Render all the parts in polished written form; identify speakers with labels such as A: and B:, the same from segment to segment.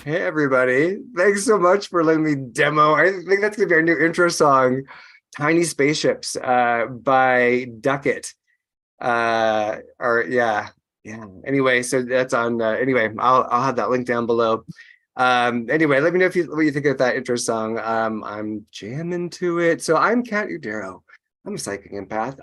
A: Hey everybody. Thanks so much for letting me demo. I think that's gonna be our new intro song, Tiny Spaceships, by Duckett. Or yeah. Anyway, so that's on anyway, I'll have that link down below. Anyway, let me know what you think of that intro song. I'm jamming to it. So I'm Kat Udero. I'm a psychic empath.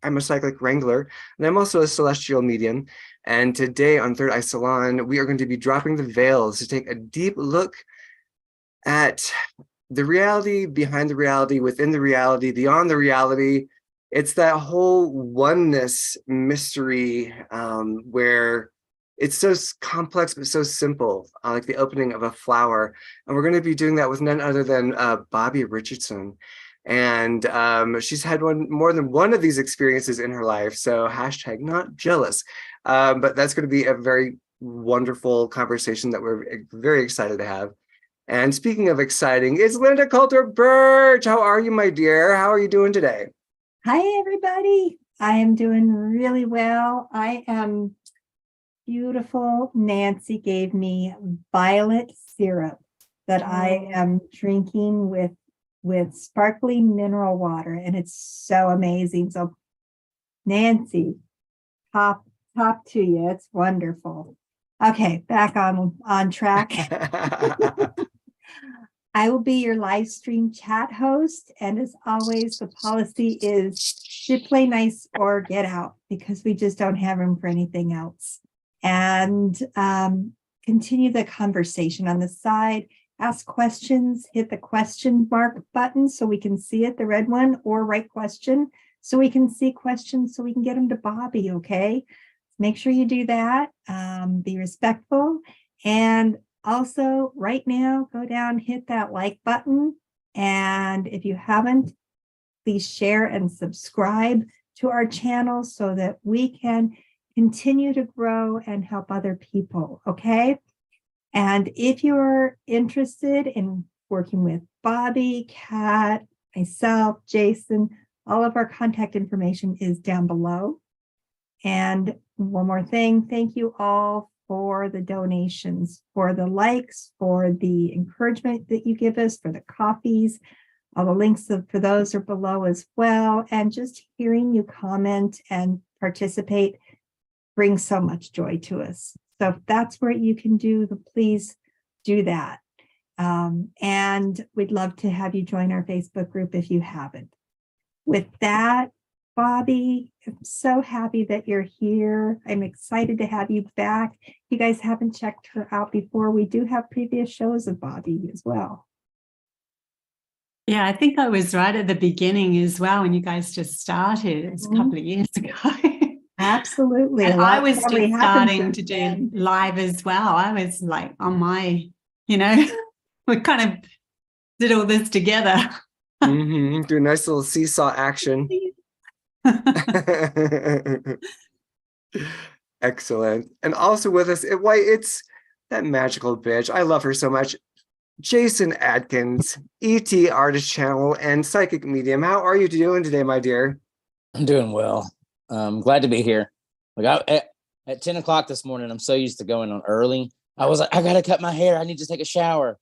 A: I'm a cyclic wrangler, and I'm also a celestial medium. And today on Third Eye Salon, we are going to be dropping the veils to take a deep look at the reality behind the reality, within the reality, beyond the reality. It's that whole oneness mystery where it's so complex but so simple, like the opening of a flower. And we're going to be doing that with none other than Bobbie Richardson. And she's had more than one of these experiences in her life. So hashtag not jealous. But that's going to be a very wonderful conversation that we're very excited to have. And speaking of exciting, it's Linda Coulter Birch. How are you, my dear? How are you doing today?
B: Hi, everybody. I am doing really well. I am beautiful. Nancy gave me violet syrup that I am drinking with sparkling mineral water, and it's so amazing. So, Nancy, top to you. It's wonderful. Okay, back on track. I will be your live stream chat host. And as always, the policy is to play nice or get out because we just don't have room for anything else. And continue the conversation on the side. Ask questions, hit the question mark button so we can see it, the red one, or write question so we can see questions so we can get them to Bobbie, okay? Make sure you do that. Be respectful. And also, right now, go down, hit that like button. And if you haven't, please share and subscribe to our channel so that we can continue to grow and help other people, okay? And if you're interested in working with Bobbie, Kat, myself, Jason, all of our contact information is down below. And one more thing, thank you all for the donations, for the likes, for the encouragement that you give us, for the coffees. All the links for those are below as well. And just hearing you comment and participate brings so much joy to us. So if that's where you can do, please do that. And we'd love to have you join our Facebook group if you haven't. With that, Bobbie, I'm so happy that you're here. I'm excited to have you back. If you guys haven't checked her out before, we do have previous shows of Bobbie as well.
C: Yeah, I think I was right at the beginning as well when you guys just started. It was a couple of years ago.
B: Absolutely.
C: And I was just starting to do live as well. I was like on my, we kind of did all this together.
A: Do a nice little seesaw action. Excellent. And also with us, it's that magical bitch. I love her so much. Jason Adkins, ET Artist Channel and Psychic Medium. How are you doing today, my dear?
D: I'm doing well. Glad to be here. Like at 10 o'clock this morning, I'm so used to going on early. I was like, I gotta cut my hair. I need to take a shower.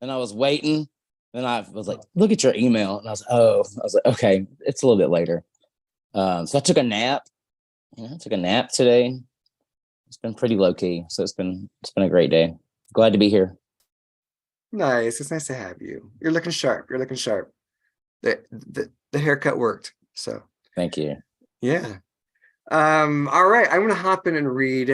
D: And I was waiting. Then I was like, look at your email. And I was like, okay, it's a little bit later. So I took a nap. I took a nap today. It's been pretty low key. So it's been a great day. Glad to be here.
A: Nice. It's nice to have you. You're looking sharp. The haircut worked. So
D: thank you.
A: Yeah. All right. I'm gonna hop in and read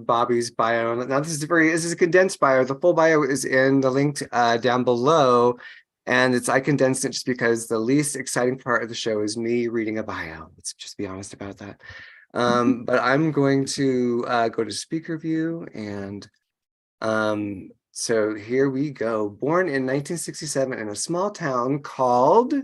A: Bobbie's bio. Now this is a condensed bio. The full bio is in the link down below. And I condensed it just because the least exciting part of the show is me reading a bio. Let's just be honest about that. But I'm going to go to speaker view and so here we go. Born in 1967 in a small town called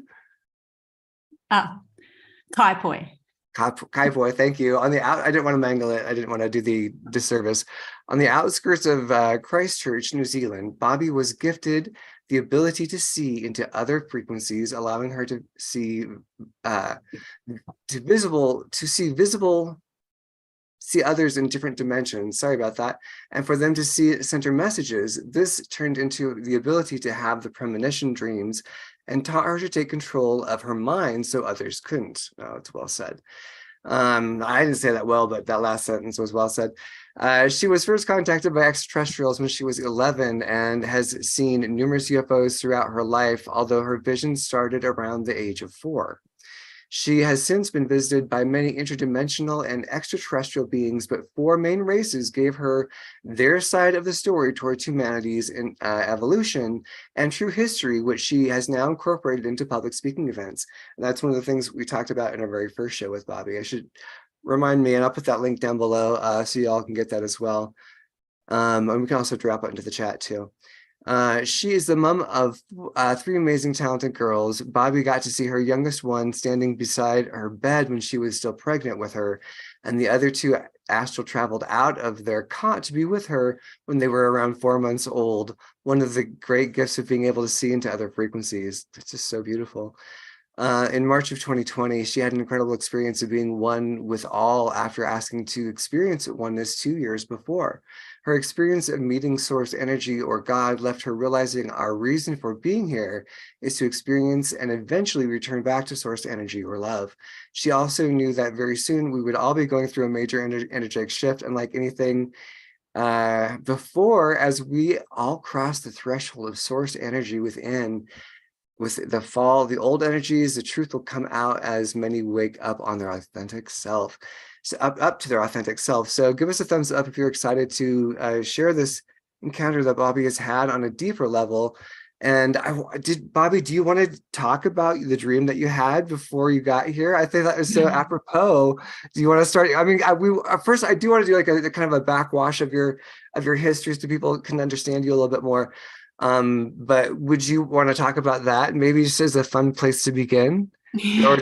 C: Kaiapoi.
A: Kaiapoi, thank you. I didn't want to mangle it. I didn't want to do the disservice. On the outskirts of Christchurch, New Zealand, Bobbie was gifted the ability to see into other frequencies, allowing her to see visible see others in different dimensions. Sorry about that. And for them to see center messages. This turned into the ability to have the premonition dreams and taught her to take control of her mind so others couldn't. Oh, it's well said. I didn't say that well, but that last sentence was well said. She was first contacted by extraterrestrials when she was 11 and has seen numerous UFOs throughout her life, although her vision started around the age of 4. She has since been visited by many interdimensional and extraterrestrial beings, but 4 main races gave her their side of the story towards humanities in evolution and true history, which she has now incorporated into public speaking events. And that's one of the things we talked about in our very first show with Bobbie. I should remind me, and I'll put that link down below so y'all can get that as well. And we can also drop it into the chat too. She is the mom of 3 amazing, talented girls. Bobbie got to see her youngest one standing beside her bed when she was still pregnant with her, and the other 2 astral traveled out of their cot to be with her when they were around 4 months old. One of the great gifts of being able to see into other frequencies. It's just so beautiful. In March of 2020, she had an incredible experience of being one with all after asking to experience oneness 2 years before. Her experience of meeting source energy or God left her realizing our reason for being here is to experience and eventually return back to source energy or love. She also knew that very soon we would all be going through a major energetic shift, and like anything before, as we all cross the threshold of source energy within, with the fall, the old energies, the truth will come out as many wake up on their authentic self. So up to their authentic self. So give us a thumbs up if you're excited to share this encounter that Bobbie has had on a deeper level. And Bobbie, do you want to talk about the dream that you had before you got here? I think that was so apropos. Do you want to start? I mean, first I do want to do like a kind of a backwash of your history so people can understand you a little bit more. But would you want to talk about that? Maybe just as a fun place to begin, or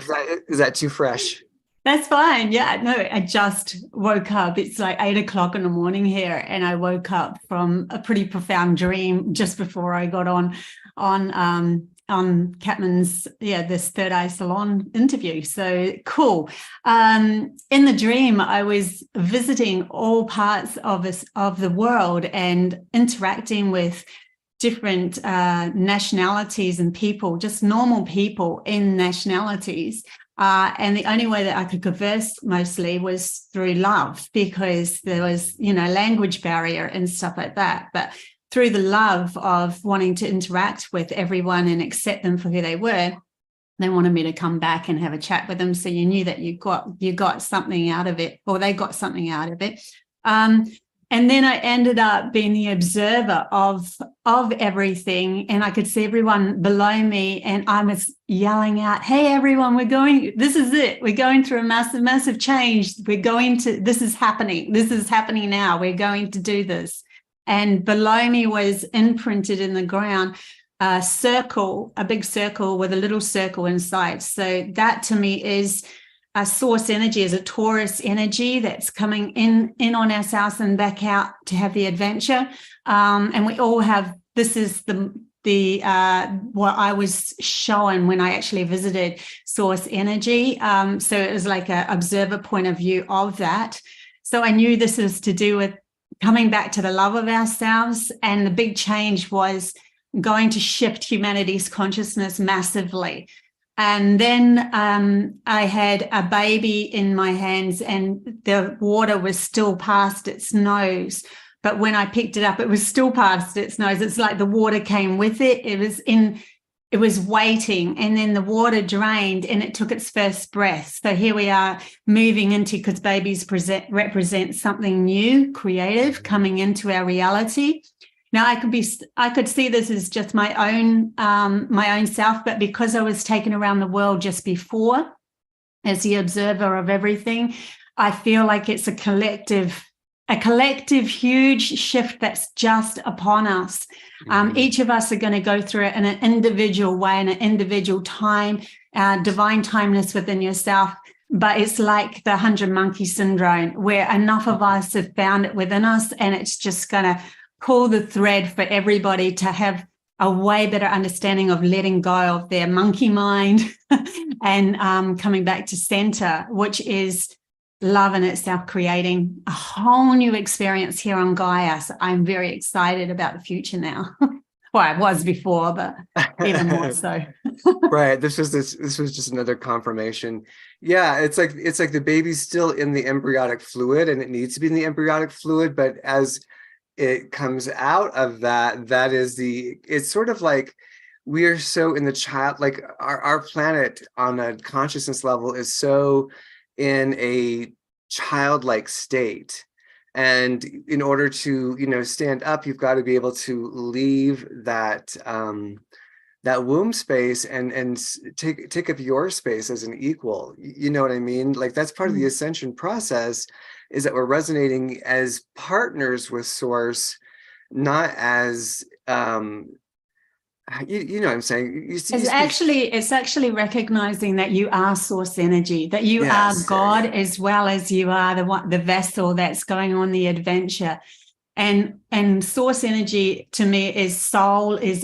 A: is that too fresh?
C: That's fine. Yeah, no, I just woke up. It's like 8 o'clock in the morning here, and I woke up from a pretty profound dream just before I got on KatmanU's this Third Eye Salon interview. So cool. In the dream, I was visiting all parts of the world and interacting with different nationalities and people, just normal people in nationalities. And the only way that I could converse mostly was through love, because there was, language barrier and stuff like that. But through the love of wanting to interact with everyone and accept them for who they were, they wanted me to come back and have a chat with them. So you knew that you got something out of it, or they got something out of it. And then I ended up being the observer of everything, and I could see everyone below me, and I was yelling out, "Hey, everyone, this is it. We're going through a massive, massive change. This is happening. This is happening now. We're going to do this." And below me was imprinted in the ground a big circle with a little circle inside. So that to me is a source energy, is a Taurus energy that's coming in on ourselves and back out to have the adventure. And we all have, this is the what I was shown when I actually visited source energy. So it was like an observer point of view of that. So I knew this was to do with coming back to the love of ourselves. And the big change was going to shift humanity's consciousness massively. And then I had a baby in my hands, and the water was still past its nose. But when I picked it up, it was still past its nose. It's like the water came with it. It was waiting, and then the water drained and it took its first breath. So here we are moving into, because babies represent something new, creative, coming into our reality. Now I could see this as just my own self, but because I was taken around the world just before as the observer of everything, I feel like it's a collective huge shift that's just upon us. Each of us are going to go through it in an individual way, in an individual time, divine timeless within yourself. But it's like the 100 monkey syndrome, where enough of us have found it within us, and it's just going to pull the thread for everybody to have a way better understanding of letting go of their monkey mind and coming back to center, which is love in itself, creating a whole new experience here on Gaia. So I'm very excited about the future now. Well, I was before, but even more so.
A: Right. This was just another confirmation. Yeah, it's like the baby's still in the embryonic fluid, and it needs to be in the embryonic fluid, but as it comes out of that is it's sort of like we are so in the child, like our planet on a consciousness level is so in a childlike state. And in order to, stand up, you've got to be able to leave that womb space and take up your space as an equal. You know what I mean? Like that's part of the ascension process, is that we're resonating as partners with Source, not as you know what I'm saying?
C: It's actually recognizing that you are source energy, that you are God, as well as you are the vessel that's going on the adventure. And source energy to me is soul, is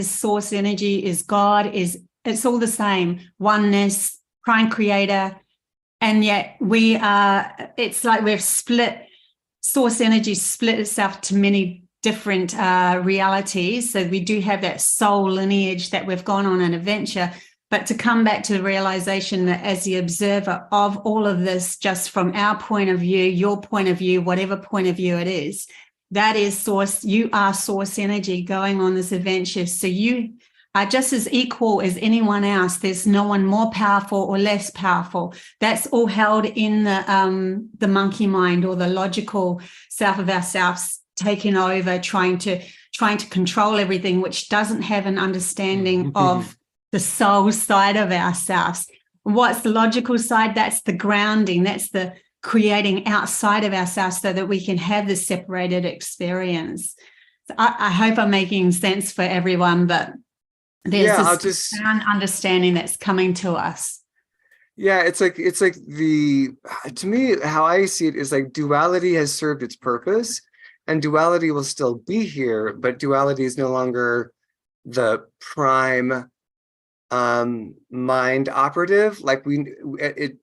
C: source energy, is God, it's all the same. Oneness, prime creator. And yet it's like we've split, source energy split itself to many different realities. So we do have that soul lineage that we've gone on an adventure, but to come back to the realization that as the observer of all of this, just from our point of view, your point of view, whatever point of view it is, that is source. You are source energy going on this adventure. So you are just as equal as anyone else. There's no one more powerful or less powerful. That's all held in the monkey mind, or the logical self of ourselves, taking over, trying to control everything, which doesn't have an understanding of the soul side of ourselves. What's the logical side? That's the grounding. That's the creating outside of ourselves so that we can have this separated experience. So I hope I'm making sense for everyone, but there's this profound understanding that's coming to us.
A: Yeah, it's like to me, how I see it is like duality has served its purpose. And duality will still be here, but duality is no longer the prime mind operative. Like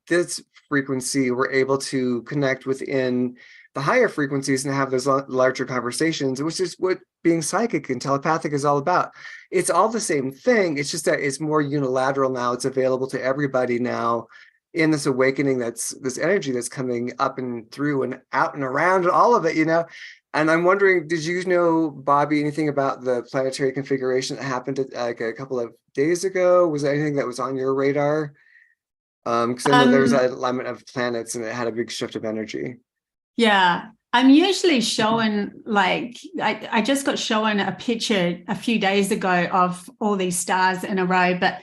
A: this frequency, we're able to connect within the higher frequencies and have those larger conversations, which is what being psychic and telepathic is all about. It's all the same thing. It's just that it's more unilateral now. It's available to everybody now in this awakening, that's this energy that's coming up and through and out and around and all of it, And I'm wondering, did you know, Bobbie, anything about the planetary configuration that happened like a couple of days ago? Was there anything that was on your radar? Because I know there was an alignment of planets and it had a big shift of energy.
C: Yeah, I'm usually showing, like, I just got shown a picture a few days ago of all these stars in a row, but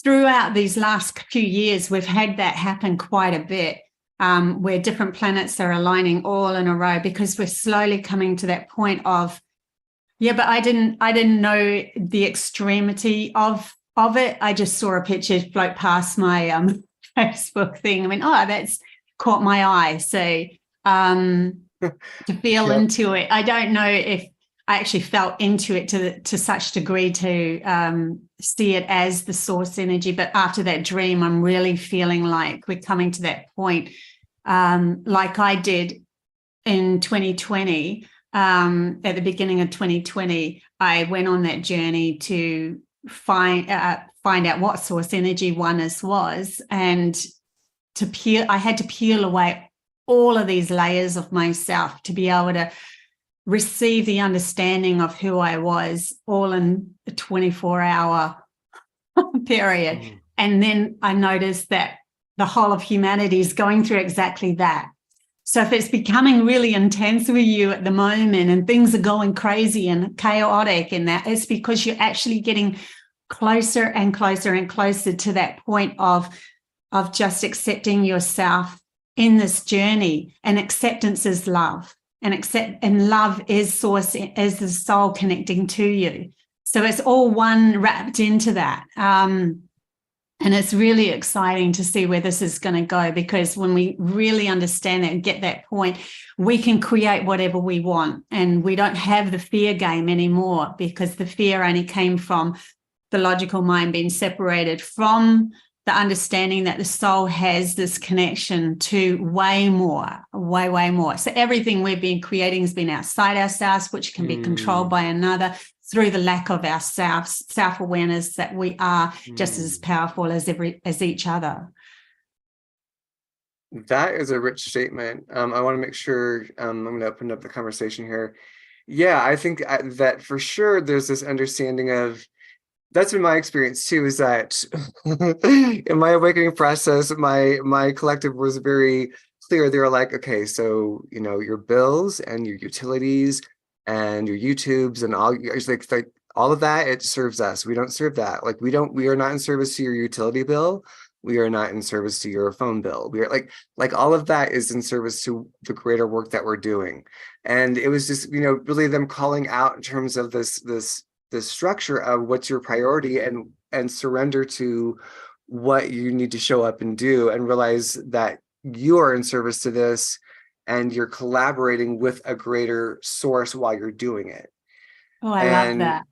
C: throughout these last few years, we've had that happen quite a bit. Where different planets are aligning all in a row, because we're slowly coming to that point of, but I didn't know the extremity of it. I just saw a picture float past my Facebook thing. I mean, that's caught my eye. So to feel into it, I don't know if I actually felt into it to such degree to see it as the source energy. But after that dream, I'm really feeling like we're coming to that point, like I did in 2020. At the beginning of 2020, I went on that journey to find out what source energy oneness was, and I had to peel away all of these layers of myself to be able to receive the understanding of who I was, all in a 24-hour period. And then I noticed that the whole of humanity is going through exactly that. So if it's becoming really intense with you at the moment and things are going crazy and chaotic and that, it's because you're actually getting closer and closer and closer to that point of just accepting yourself in this journey. And acceptance is love. And love is source, is the soul connecting to you. So it's all one wrapped into that. And it's really exciting to see where this is going to go, because when we really understand that and get that point, we can create whatever we want. And we don't have the fear game anymore, because the fear only came from the logical mind being separated from the understanding that the soul has this connection to way more, way more. So everything we've been creating has been outside ourselves, which can be controlled by another through the lack of our self-awareness that we are just as powerful as each other.
A: That is a rich statement. I want to make sure I'm going to open up the conversation here. Yeah, I think that for sure there's this understanding of, that's been my experience too, is that in my awakening process, my collective was very clear. They were like, okay, so, you know, your bills and your utilities and your YouTubes and all, it's like all of that, it serves us. We don't serve that. Like we are not in service to your utility bill. We are not in service to your phone bill. We are like all of that is in service to the greater work that we're doing. And it was just, you know, really them calling out in terms of this structure of what's your priority, and surrender to what you need to show up and do, and realize that you are in service to this and you're collaborating with a greater source while you're doing it.
C: Oh, I love that.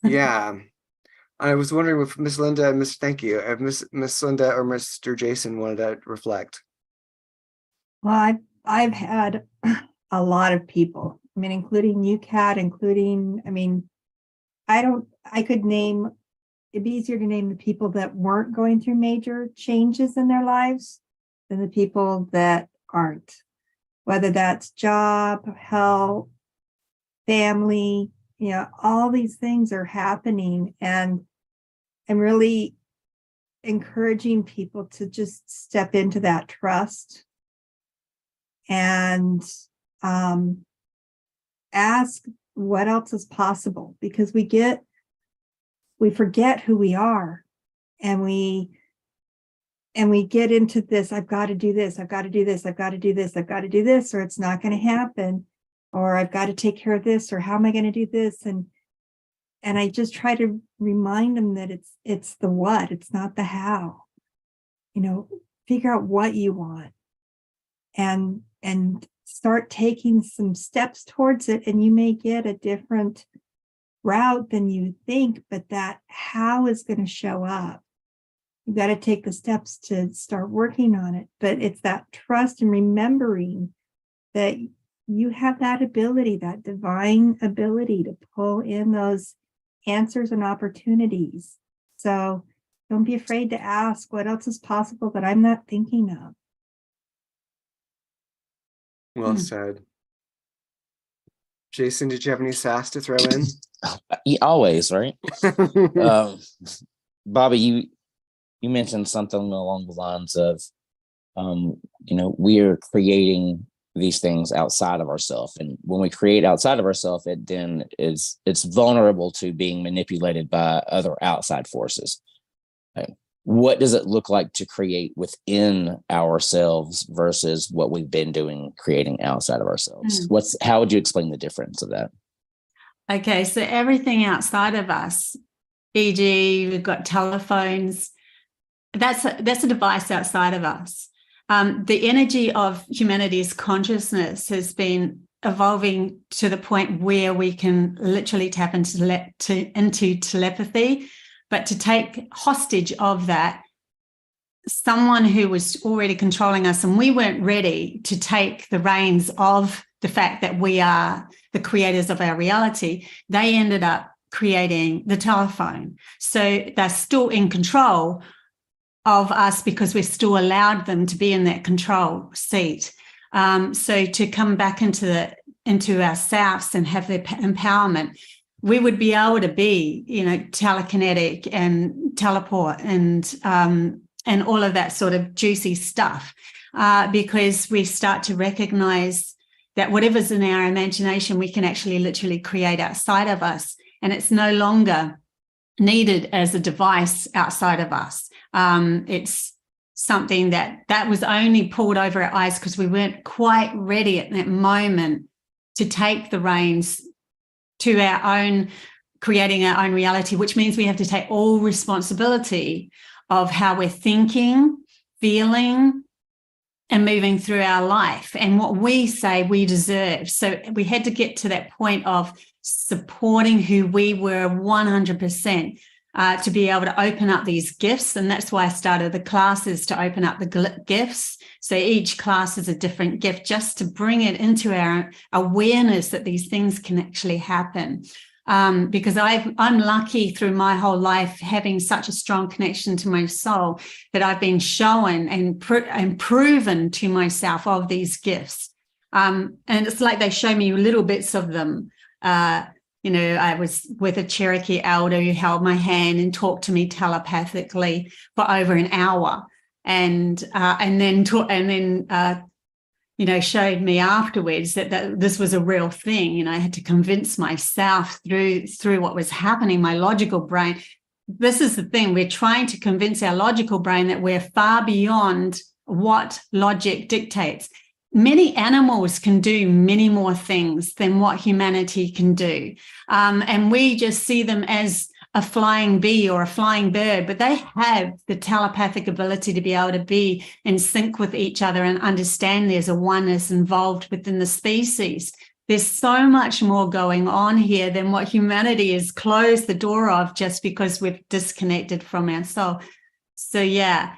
A: Yeah. I was wondering if Miss Linda and thank you, if Miss Linda or Mr. Jason wanted to reflect.
B: Well, I've had a lot of people, I mean, including you, Kat, I could name, it'd be easier to name the people that weren't going through major changes in their lives than the people that aren't, whether that's job, health, family, you know, all these things are happening, and I'm really encouraging people to just step into that trust and ask what else is possible, because we forget who we are, and we get into this, I've got to do this, I've got to do this, I've got to do this, I've got to do this, or it's not going to happen, or I've got to take care of this, or how am I going to do this? And I just try to remind them that it's the what, it's not the how. You know, figure out what you want and start taking some steps towards it, and you may get a different route than you think, but that how is going to show up. You got to take the steps to start working on it, but it's that trust and remembering that you have that ability, that divine ability to pull in those answers and opportunities. So don't be afraid to ask what else is possible that I'm not thinking of.
A: Well said. Jason, did you have any sass to throw in?
D: Always, right? Bobbie, you mentioned something along the lines of, you know, we are creating these things outside of ourselves, and when we create outside of ourselves, it's vulnerable to being manipulated by other outside forces. Okay. What does it look like to create within ourselves versus what we've been doing, creating outside of ourselves? How would you explain the difference of that?
C: Okay, so everything outside of us, e.g., we've got telephones, that's a device outside of us. The energy of humanity's consciousness has been evolving to the point where we can literally tap into telepathy, but to take hostage of that, someone who was already controlling us, and we weren't ready to take the reins of the fact that we are the creators of our reality, they ended up creating the telephone. So they're still in control of us because we've still allowed them to be in that control seat. So to come back into ourselves and have the empowerment, we would be able to be, you know, telekinetic and teleport and all of that sort of juicy stuff, because we start to recognize that whatever's in our imagination, we can actually literally create outside of us, and it's no longer needed as a device outside of us. It's something that was only pulled over our eyes because we weren't quite ready at that moment to take the reins to our own, creating our own reality, which means we have to take all responsibility of how we're thinking, feeling, and moving through our life and what we say we deserve. So we had to get to that point of supporting who we were 100%, to be able to open up these gifts. And that's why I started the classes, to open up the gifts. So each class is a different gift, just to bring it into our awareness that these things can actually happen. Because I'm lucky through my whole life having such a strong connection to my soul that I've been shown and proven to myself of these gifts. And it's like they show me little bits of them. I was with a Cherokee elder who held my hand and talked to me telepathically for over an hour, and then showed me afterwards that this was a real thing. I had to convince myself through what was happening, my logical brain. This is the thing, we're trying to convince our logical brain that we're far beyond what logic dictates. Many animals can do many more things than what humanity can do. And we just see them as a flying bee or a flying bird, but they have the telepathic ability to be able to be in sync with each other and understand there's a oneness involved within the species. There's so much more going on here than what humanity has closed the door of just because we've disconnected from our soul. So yeah,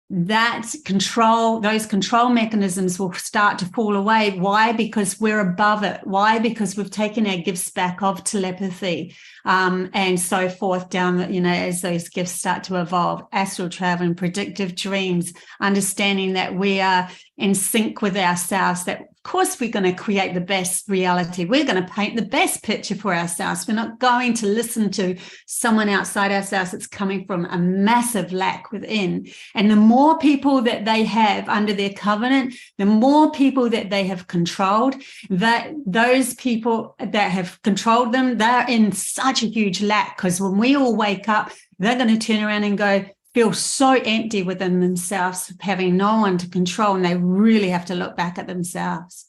C: those control mechanisms will start to fall away. Why? Because we're above it. Why? Because we've taken our gifts back of telepathy, and so forth down, as those gifts start to evolve, astral travel and predictive dreams, understanding that we are in sync with ourselves, that of course we're going to create the best reality. We're going to paint the best picture for ourselves. We're not going to listen to someone outside ourselves that's coming from a massive lack within. And the more people that they have under their covenant, the more people that they have controlled, that those people that have controlled them, they're in such a huge lack, because when we all wake up, they're going to turn around and feel so empty within themselves, having no one to control, and they really have to look back at themselves.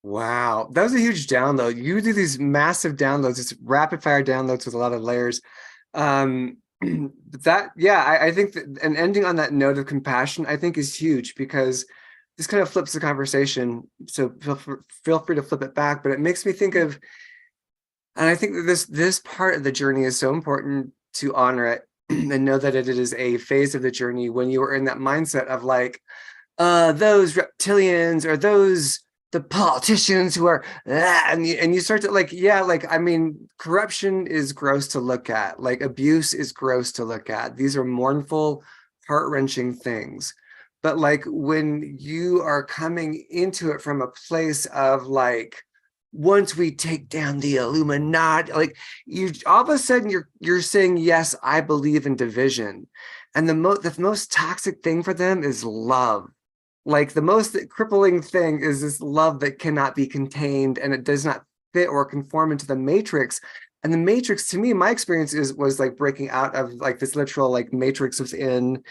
A: Wow, that was a huge download. You do these massive downloads, it's rapid fire downloads with a lot of layers. I think that, and ending on that note of compassion, I think is huge, because this kind of flips the conversation. So feel free to flip it back, but it makes me think of, and I think that this part of the journey is so important to honor it and know that it is a phase of the journey when you are in that mindset of like, those reptilians or the politicians who are, and you start to corruption is gross to look at, like abuse is gross to look at. These are mournful, heart-wrenching things. But like when you are coming into it from a place of like, once we take down the Illuminati, like you all of a sudden you're saying, yes, I believe in division. And the most toxic thing for them is love. Like the most crippling thing is this love that cannot be contained, and it does not fit or conform into the matrix. And the matrix, to me, my experience was like breaking out of like this literal like matrix within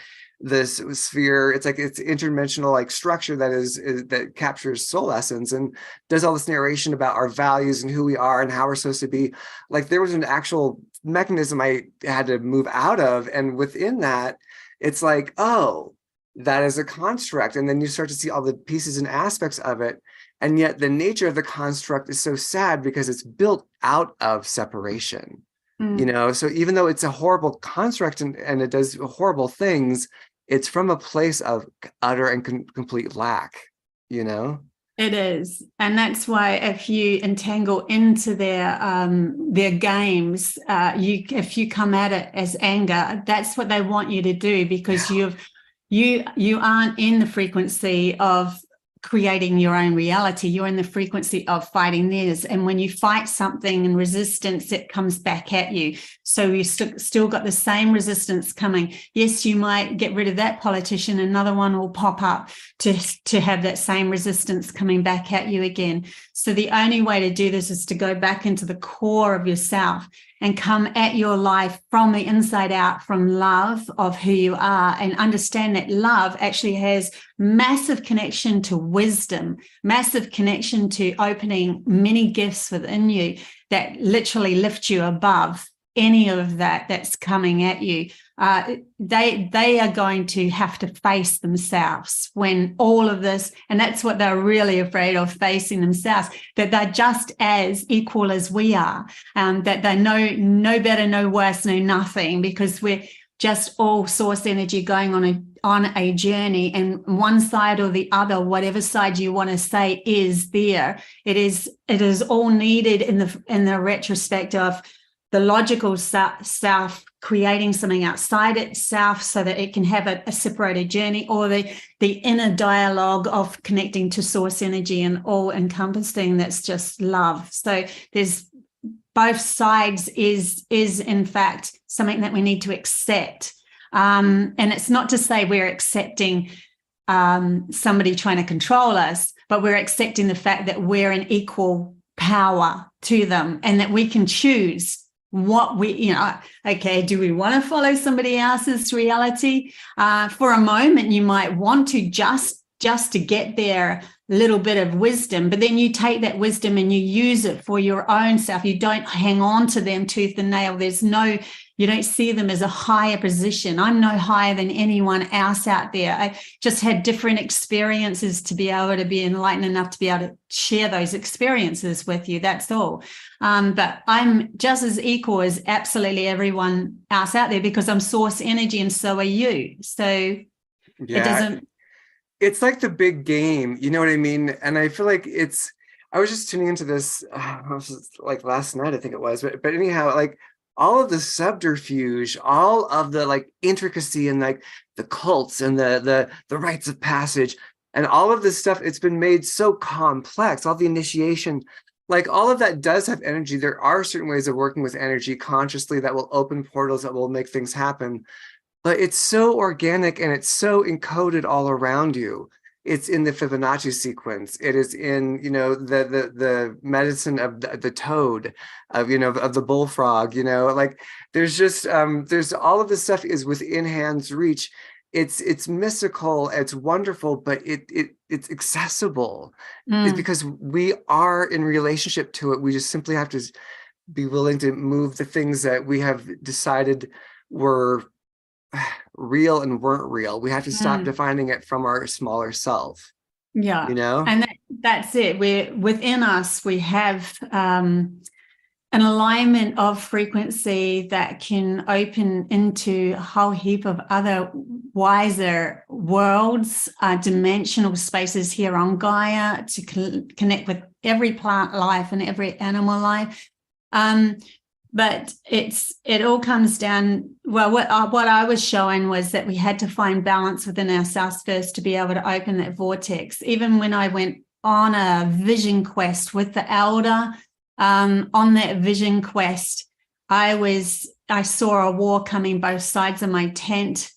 A: this sphere. It's like it's interdimensional like structure that captures soul essence and does all this narration about our values and who we are and how we're supposed to be. Like there was an actual mechanism I had to move out of, and within that, it's like, oh, that is a construct. And then you start to see all the pieces and aspects of it. And yet the nature of the construct is so sad because it's built out of separation. So even though it's a horrible construct and it does horrible things, it's from a place of utter and complete lack, It
C: is. And that's why if you entangle into their games, if you come at it as anger, that's what they want you to do, because you aren't in the frequency of creating your own reality. You're in the frequency of fighting theirs. And when you fight something in resistance, it comes back at you. So you still got the same resistance coming. Yes, you might get rid of that politician. Another one will pop up to have that same resistance coming back at you again. So the only way to do this is to go back into the core of yourself and come at your life from the inside out, from love of who you are, and understand that love actually has massive connection to wisdom, massive connection to opening many gifts within you that literally lift you above any of that's coming at you. they are going to have to face themselves when all of this, and that's what they're really afraid of, facing themselves, that they're just as equal as we are, that they're no better, no worse, no nothing, because we're just all source energy going on a journey, and one side or the other, whatever side you want to say, is there. It is all needed in the retrospect of the logical self creating something outside itself so that it can have a separated journey, or the inner dialogue of connecting to source energy and all encompassing, that's just love. So there's both sides is in fact something that we need to accept. And it's not to say we're accepting somebody trying to control us, but we're accepting the fact that we're an equal power to them, and that we can choose what we, okay, do we want to follow somebody else's reality? For a moment, you might want to just to get their little bit of wisdom, but then you take that wisdom and you use it for your own self. You don't hang on to them tooth and nail. You don't see them as a higher position. I'm no higher than anyone else out there. I just had different experiences to be able to be enlightened enough to be able to share those experiences with you. That's all. But I'm just as equal as absolutely everyone else out there, because I'm source energy and so are you. So it doesn't.
A: It's like the big game, you know what I mean? And I feel like I was just tuning into this, like last night, I think it was, but anyhow, like, all of the subterfuge, all of the like intricacy and like the cults and the rites of passage and all of this stuff, it's been made so complex, all the initiation, like all of that does have energy. There are certain ways of working with energy consciously that will open portals, that will make things happen. But it's so organic and it's so encoded all around you. It's in the Fibonacci sequence. It is in, the medicine of the toad, of the bullfrog, like there's just, there's all of this stuff is within hand's reach. It's mystical, it's wonderful, but it's accessible. It's because we are in relationship to it. We just simply have to be willing to move the things that we have decided were real and weren't real. We have to stop defining it from our smaller self.
C: Yeah. And that's it. We're within us, we have an alignment of frequency that can open into a whole heap of other wiser worlds, dimensional spaces here on Gaia, to connect with every plant life and every animal life. But it all comes down, well, what I was showing was that we had to find balance within ourselves first to be able to open that vortex. Even when I went on a vision quest with the elder, on that vision quest, I saw a war coming both sides of my tent,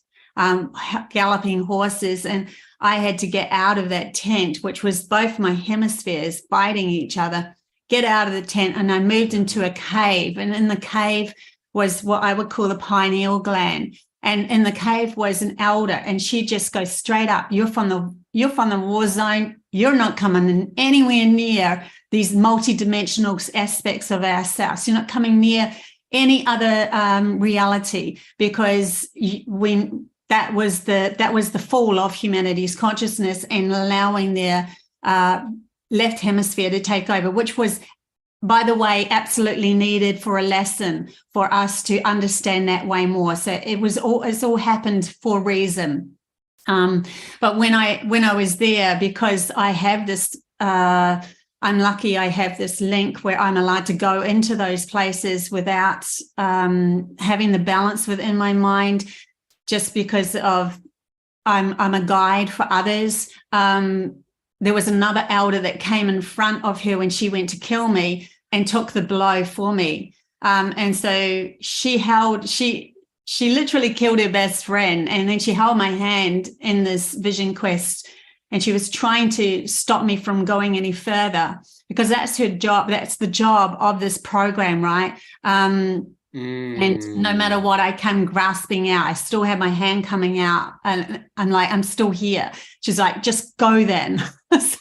C: galloping horses, and I had to get out of that tent, which was both my hemispheres fighting each other. Get out of the tent, and I moved into a cave, and in the cave was what I would call the pineal gland, and in the cave was an elder, and she just goes straight up, you're from the war zone, you're not coming anywhere near these multi-dimensional aspects of ourselves, you're not coming near any other reality, because that was the fall of humanity's consciousness and allowing their left hemisphere to take over, which was, by the way, absolutely needed for a lesson for us to understand that way more. So it's all happened for a reason. But when I was there, because I have this, I'm lucky I have this link where I'm allowed to go into those places without having the balance within my mind, just because of I'm a guide for others. There was another elder that came in front of her when she went to kill me and took the blow for me. And so she literally killed her best friend. And then she held my hand in this vision quest, and she was trying to stop me from going any further, because that's her job. That's the job of this program, right? And no matter what, I come grasping out. I still have my hand coming out, and I'm like, I'm still here. She's like, just go then. So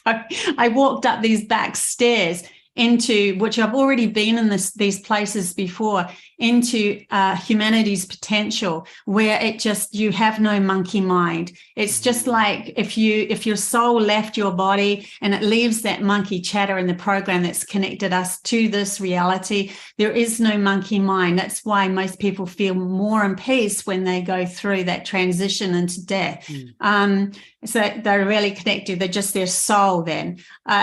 C: I walked up these back stairs, into, which I've already been in these places before, into humanity's potential, where you have no monkey mind. It's just like if your soul left your body and it leaves that monkey chatter in the program that's connected us to this reality, there is no monkey mind. That's why most people feel more in peace when they go through that transition into death. So they're really connected. They're just their soul then.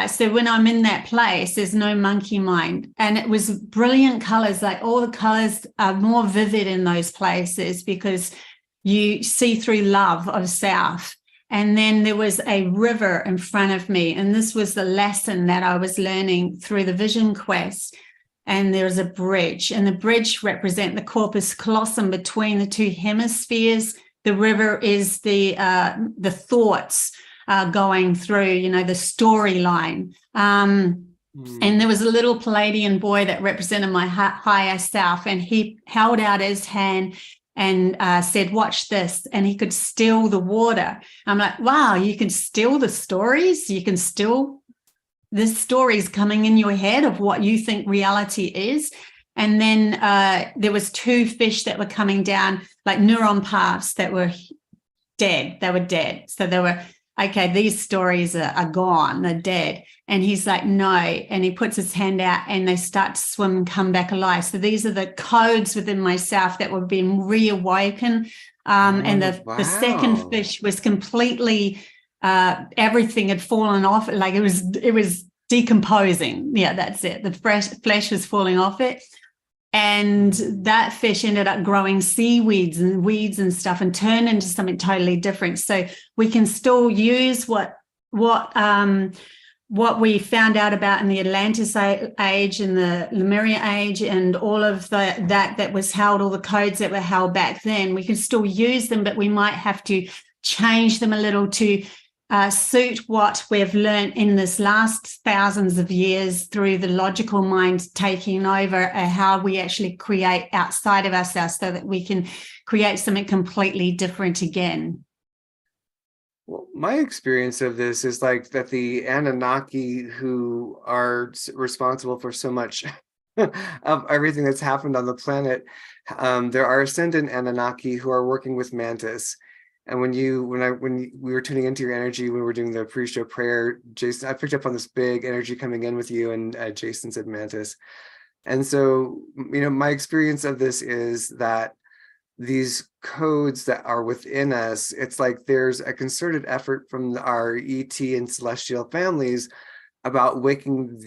C: So when I'm in that place, there's no monkey mind. And it was brilliant colors. Like all the colors are more vivid in those places because you see through love of self. And then there was a river in front of me. And this was the lesson that I was learning through the vision quest. And there's a bridge. And the bridge represents the corpus callosum between the two hemispheres. The river is the thoughts going through, the storyline. And there was a little Palladian boy that represented my higher self, and he held out his hand and said, watch this, and he could still the water. I'm like, wow, you can still the stories? You can still the stories coming in your head of what you think reality is? And then there was two fish that were coming down, like neuron paths that were dead. They were dead. So they were, okay, these stories are gone. They're dead. And he's like, no. And he puts his hand out and they start to swim and come back alive. So these are the codes within myself that were being reawakened. And the second fish was completely, everything had fallen off. Like it was decomposing. Yeah, that's it. The flesh was falling off it. And that fish ended up growing seaweeds and weeds and stuff and turned into something totally different. So we can still use what we found out about in the Atlantis age and the Lemuria age and all of that was held, all the codes that were held back then. We can still use them, but we might have to change them a little to suit what we've learned in this last thousands of years through the logical mind taking over, how we actually create outside of ourselves so that we can create something completely different again.
A: Well, my experience of this is like that the Anunnaki, who are responsible for so much of everything that's happened on the planet, there are ascendant Anunnaki who are working with Mantis. And when we were tuning into your energy, when we were doing the pre-show prayer, Jason, I picked up on this big energy coming in with you, and Jason said Mantis. And so, my experience of this is that these codes that are within us, it's like there's a concerted effort from our ET and celestial families about waking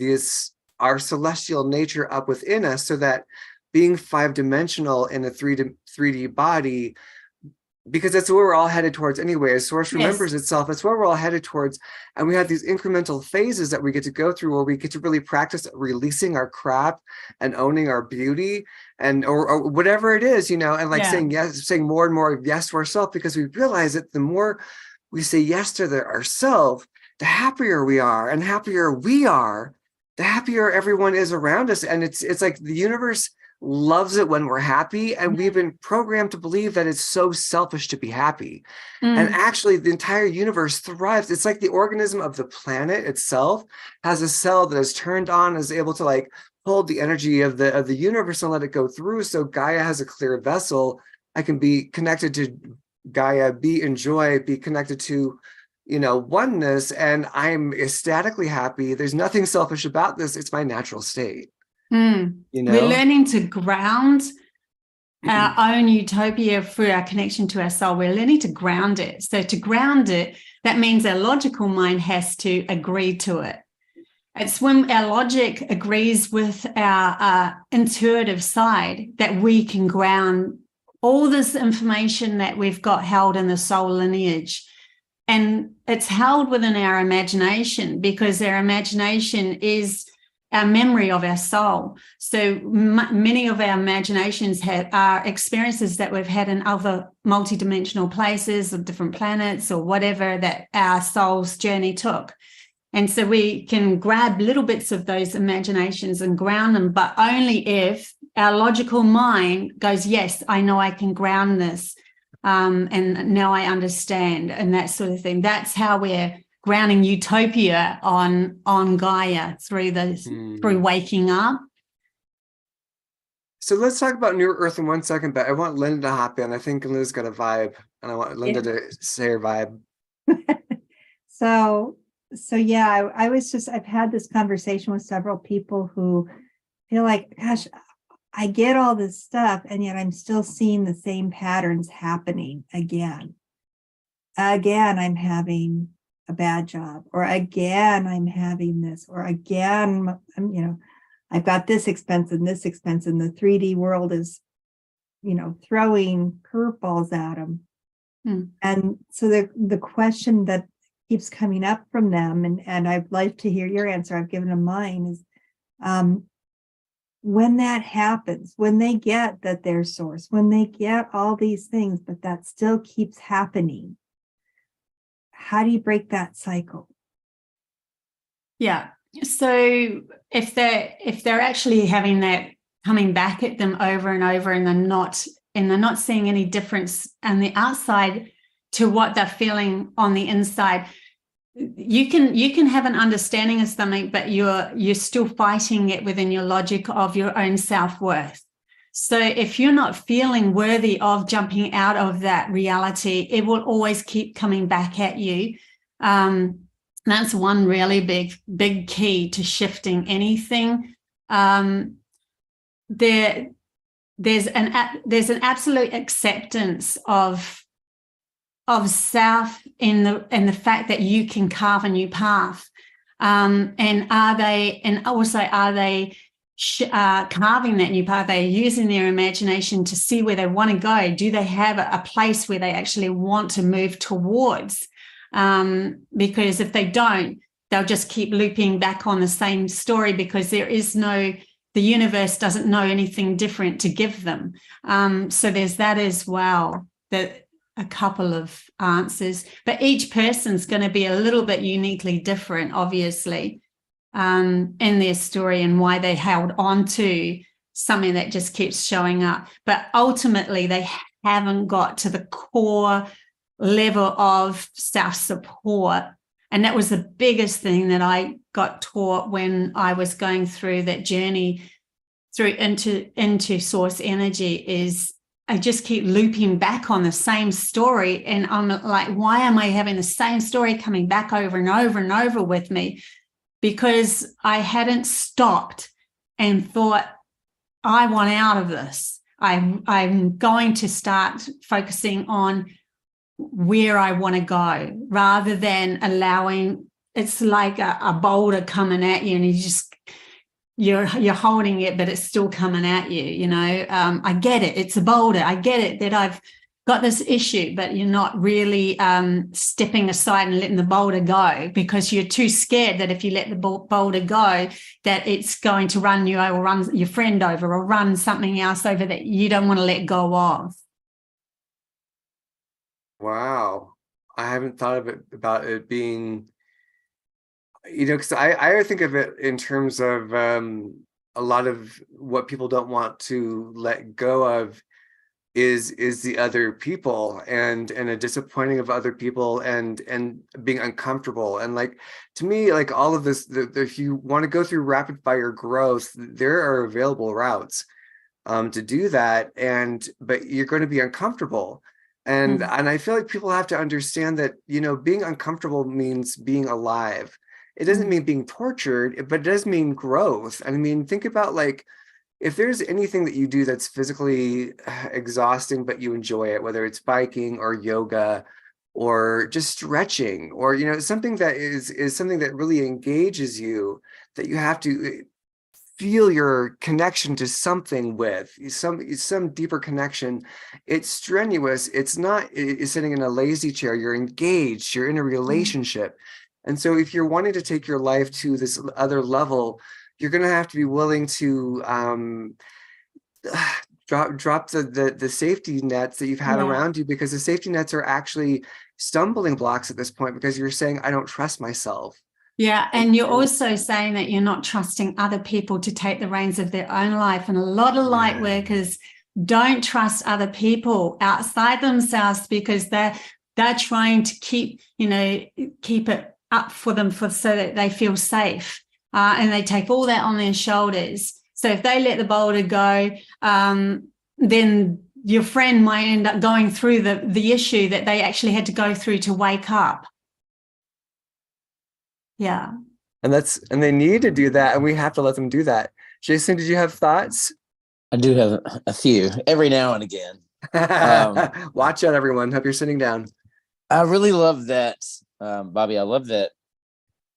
A: our celestial nature up within us, so that being 5-dimensional in a 3D body, because that's where we're all headed towards anyway. As Source remembers itself, that's where we're all headed towards. And we have these incremental phases that we get to go through where we get to really practice releasing our crap and owning our beauty and or whatever it is, and like saying yes, saying more and more yes to ourselves, because we realize that the more we say yes to ourselves, the happier we are, and happier we are, the happier everyone is around us. And it's like the universe loves it when we're happy, and we've been programmed to believe that it's so selfish to be happy. And actually the entire universe thrives. It's like the organism of the planet itself has a cell that is turned on, is able to like hold the energy of the universe and let it go through. So Gaia has a clear vessel. I can be connected to Gaia, be in joy, be connected to oneness, and I'm ecstatically happy. There's nothing selfish about this. It's my natural state.
C: We're learning to ground our own utopia through our connection to our soul. We're learning to ground it. So to ground it, that means our logical mind has to agree to it. It's when our logic agrees with our intuitive side that we can ground all this information that we've got held in the soul lineage. And it's held within our imagination, because our imagination is our memory of our soul. So many of our imaginations are experiences that we've had in other multidimensional places or different planets or whatever that our soul's journey took. And so we can grab little bits of those imaginations and ground them, but only if our logical mind goes, yes, I know I can ground this. And now I understand, and that sort of thing. That's how we're grounding utopia on Gaia through waking up.
A: So let's talk about New Earth in 1 second, but I want Linda to hop in. I think Linda's got a vibe, and I want Linda to say her vibe.
B: So yeah, I've had this conversation with several people who feel like, gosh, I get all this stuff, and yet I'm still seeing the same patterns happening again. Again, I'm having a bad job, or again, I'm having this, or again, I've got this expense, and the 3D world is, throwing curveballs at them. And so the question that keeps coming up from them, and I'd like to hear your answer, I've given them mine, is when that happens, when they get that their source, when they get all these things, but that still keeps happening, how do you break that cycle?
C: Yeah. So if they're actually having that coming back at them over and over, and they're not seeing any difference on the outside to what they're feeling on the inside, you can have an understanding of something, but you're still fighting it within your logic of your own self-worth. So if you're not feeling worthy of jumping out of that reality, it will always keep coming back at you. That's one really big key to shifting anything. There's an absolute acceptance of self in the fact that you can carve a new path. And are they carving that new path? They're using their imagination to see where they want to go. Do they have a place where they actually want to move towards? Because if they don't, they'll just keep looping back on the same story, because the universe doesn't know anything different to give them. So there's that as well, that a couple of answers, but each person's going to be a little bit uniquely different, obviously, in their story and why they held on to something that just keeps showing up. But ultimately, they haven't got to the core level of self-support. And that was the biggest thing that I got taught when I was going through that journey through into source energy, is I just keep looping back on the same story. And I'm like, why am I having the same story coming back over and over and over with me? Because I hadn't stopped and thought, I want out of this. I'm going to start focusing on where I want to go, rather than allowing, it's like a boulder coming at you, and you're holding it, but it's still coming at you. I get it, it's a boulder, I get it that I've got this issue, but you're not really stepping aside and letting the boulder go, because you're too scared that if you let the boulder go, that it's going to run you over, run your friend over, or run something else over that you don't want to let go of.
A: Wow. I haven't thought about it being, because I think of it in terms of a lot of what people don't want to let go of is the other people, and a disappointing of other people, and being uncomfortable. And like, to me, like all of this, if you want to go through rapid fire growth, there are available routes to do that, but you're going to be uncomfortable. And I feel like people have to understand that, being uncomfortable means being alive. It doesn't mean being tortured, but it does mean growth. I mean, think about, like, if there's anything that you do that's physically exhausting, but you enjoy it, whether it's biking or yoga or just stretching, or, something that is something that really engages you, that you have to feel your connection to something with, some deeper connection. It's strenuous. It's not sitting in a lazy chair. You're engaged. You're in a relationship. And so if you're wanting to take your life to this other level, you're going to have to be willing to drop the safety nets that you've had around you, because the safety nets are actually stumbling blocks at this point, because you're saying, I don't trust myself.
C: Yeah, and you're also saying that you're not trusting other people to take the reins of their own life. And a lot of light workers don't trust other people outside themselves, because they're trying to keep it up for them so that they feel safe. And they take all that on their shoulders. So if they let the boulder go, then your friend might end up going through the issue that they actually had to go through to wake up. Yeah.
A: And they need to do that, and we have to let them do that. Jason, did you have thoughts?
D: I do have a few every now and again.
A: Watch out, everyone. Hope you're sitting down.
D: I really love that, Bobbie. I love that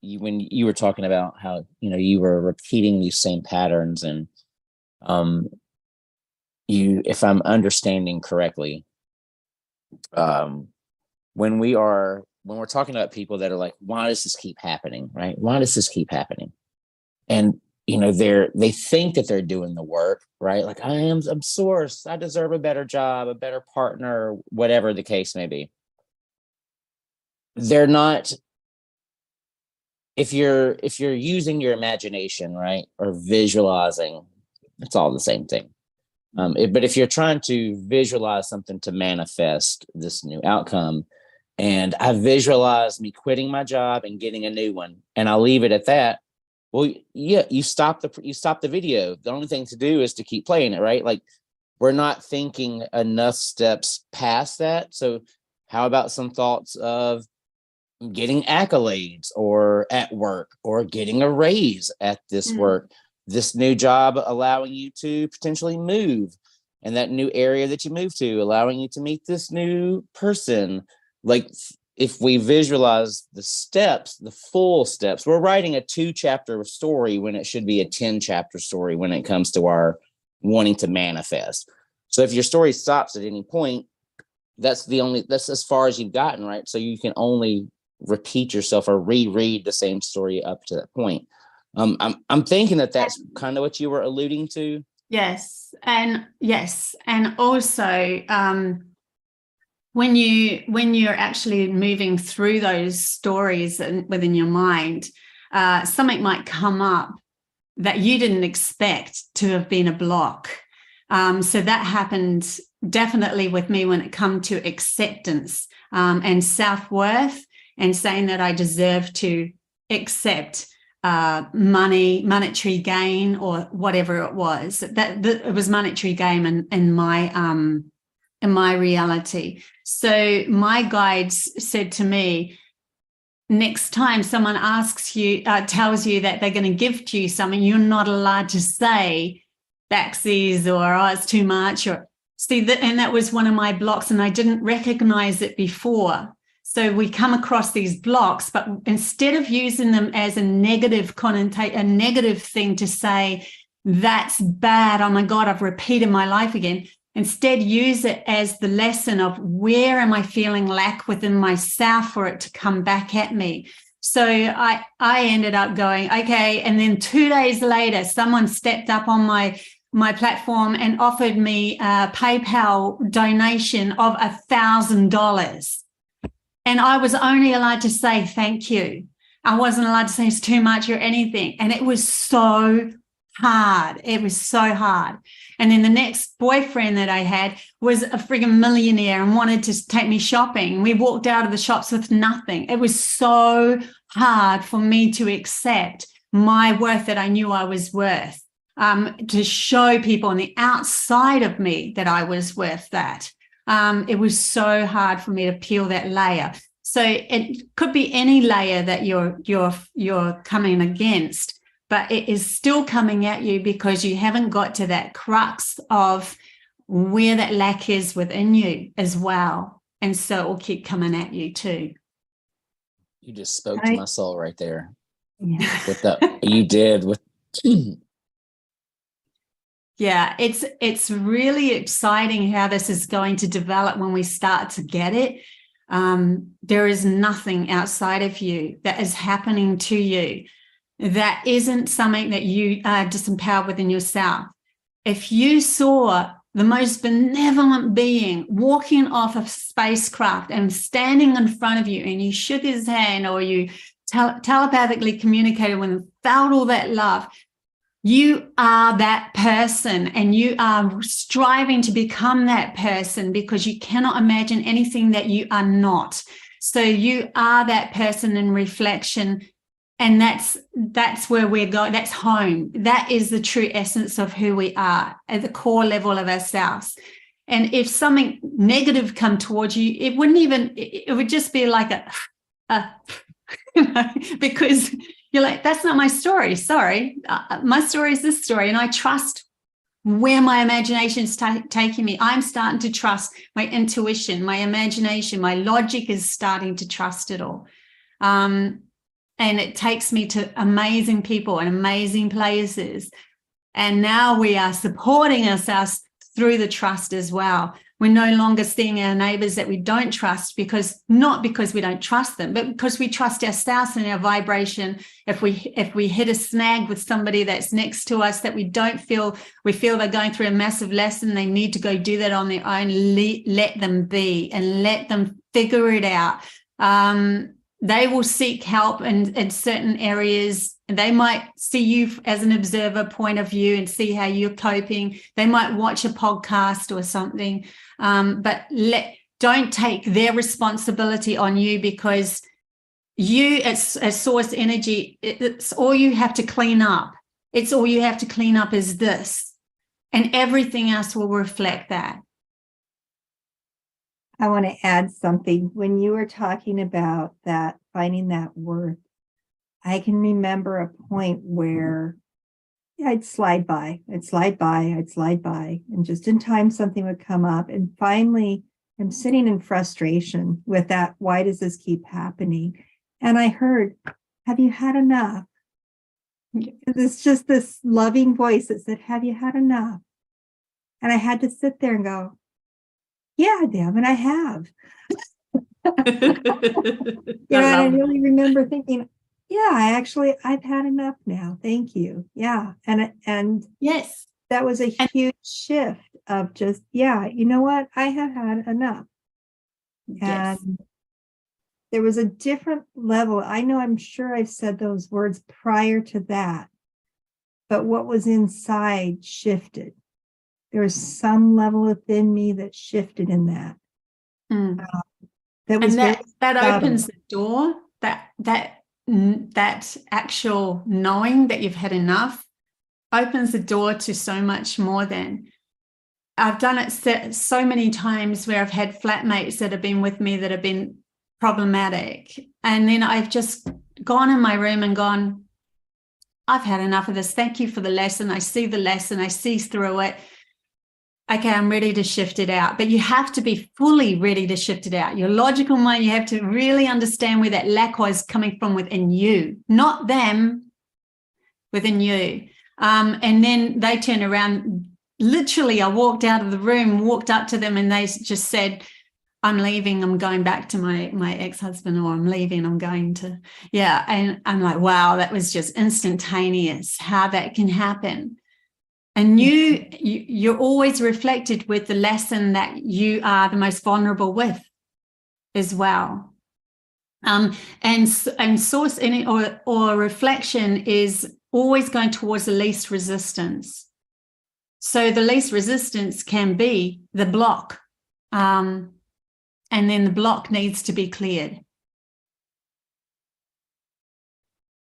D: when you were talking about how, you were repeating these same patterns, and if I'm understanding correctly, when we're talking about people that are like, why does this keep happening? Right? Why does this keep happening? And they think that they're doing the work, right? Like, I'm source. I deserve a better job, a better partner, whatever the case may be. They're not. If you're using your imagination, right, or visualizing, it's all the same thing. But if you're trying to visualize something to manifest this new outcome, and I visualize me quitting my job and getting a new one, and I'll leave it at that. Well, yeah, you stop the video. The only thing to do is to keep playing it, right? Like, we're not thinking enough steps past that. So how about some thoughts of getting accolades or at work, or getting a raise at this work, this new job allowing you to potentially move, and that new area that you move to allowing you to meet this new person. Like, if we visualize the steps, the full steps, we're writing a 2-chapter story when it should be a 10-chapter story when it comes to our wanting to manifest. So if your story stops at any point, that's as far as you've gotten, right? So you can only repeat yourself or reread the same story up to that point. I'm thinking that's kind of what you were alluding to.
C: Yes, and also when you're actually moving through those stories within your mind, something might come up that you didn't expect to have been a block. So that happened definitely with me when it come to acceptance and self-worth, and saying that I deserve to accept monetary gain or whatever it was. That it was monetary gain in my reality. So my guides said to me, next time someone tells you that they're going to gift you something, you're not allowed to say backsies or it's too much, or and that was one of my blocks, and I didn't recognize it before. So we come across these blocks, but instead of using them as a negative thing to say, that's bad, oh my God, I've repeated my life again. Instead, use it as the lesson of where am I feeling lack within myself for it to come back at me. So I ended up going, okay. And then 2 days later, someone stepped up on my platform and offered me a PayPal donation of $1,000. And I was only allowed to say thank you. I wasn't allowed to say it's too much or anything. And it was so hard. It was so hard. And then the next boyfriend that I had was a friggin' millionaire and wanted to take me shopping. We walked out of the shops with nothing. It was so hard for me to accept my worth that I knew I was worth, to show people on the outside of me that I was worth that. It was so hard for me to peel that layer. So it could be any layer that you're coming against, but it is still coming at you because you haven't got to that crux of where that lack is within you as well. And so it will keep coming at you too.
D: You just spoke to my soul right there.
C: Yeah.
D: With that, you did with.
C: Yeah, it's really exciting how this is going to develop when we start to get it. There is nothing outside of you that is happening to you that isn't something that you are disempowered within yourself. If you saw the most benevolent being walking off a spacecraft and standing in front of you, and you shook his hand, or you telepathically communicated with him, felt all that love, you are that person, and you are striving to become that person because you cannot imagine anything that you are not. So you are that person in reflection. And that's where we're going. That's home. That is the true essence of who we are at the core level of ourselves. And if something negative come towards you, it would just be like because you're like, that's not my story. Sorry. My story is this story. And I trust where my imagination is taking me. I'm starting to trust my intuition, my imagination, my logic is starting to trust it all. And it takes me to amazing people and amazing places. And now we are supporting ourselves through the trust as well. We're no longer seeing our neighbors that we don't trust not because we don't trust them, but because we trust ourselves and our vibration. If we hit a snag with somebody that's next to us that we feel they're going through a massive lesson, they need to go do that on their own, let them be and let them figure it out. They will seek help in certain areas. They might see you as an observer point of view and see how you're coping. They might watch a podcast or something, but don't take their responsibility on you, because you as source energy, it's all you have to clean up. It's all you have to clean up is this, and everything else will reflect that.
B: I want to add something. When you were talking about that, finding that worth, I can remember a point where I'd slide by, and just in time something would come up. And finally, I'm sitting in frustration with that. Why does this keep happening? And I heard, have you had enough? It's just this loving voice that said, have you had enough? And I had to sit there and go, yeah, damn it, I have. I really remember thinking, yeah, I've had enough now. Thank you. Yeah. And
C: yes,
B: that was a huge shift of just, yeah, you know what? I have had enough.
C: Yes.
B: And there was a different level. I'm sure I've said those words prior to that, but what was inside shifted. There was some level within me that shifted in that.
C: That opens the door. That actual knowing that you've had enough opens the door to so much more. Than I've done it so many times where I've had flatmates that have been with me that have been problematic, and then I've just gone in my room and gone, I've had enough of this. Thank you for the lesson. I see the lesson. I see through it. Okay, I'm ready to shift it out. But you have to be fully ready to shift it out. Your logical mind, you have to really understand where that lack was coming from within you, not them, within you. And then they turn around. Literally, I walked out of the room, walked up to them, and they just said, I'm leaving. I'm going back to my ex-husband, or I'm leaving. I'm going to, yeah. And I'm like, wow, that was just instantaneous, how that can happen. And you're always reflected with the lesson that you are the most vulnerable with as well. And source or reflection is always going towards the least resistance. So the least resistance can be the block. And then the block needs to be cleared.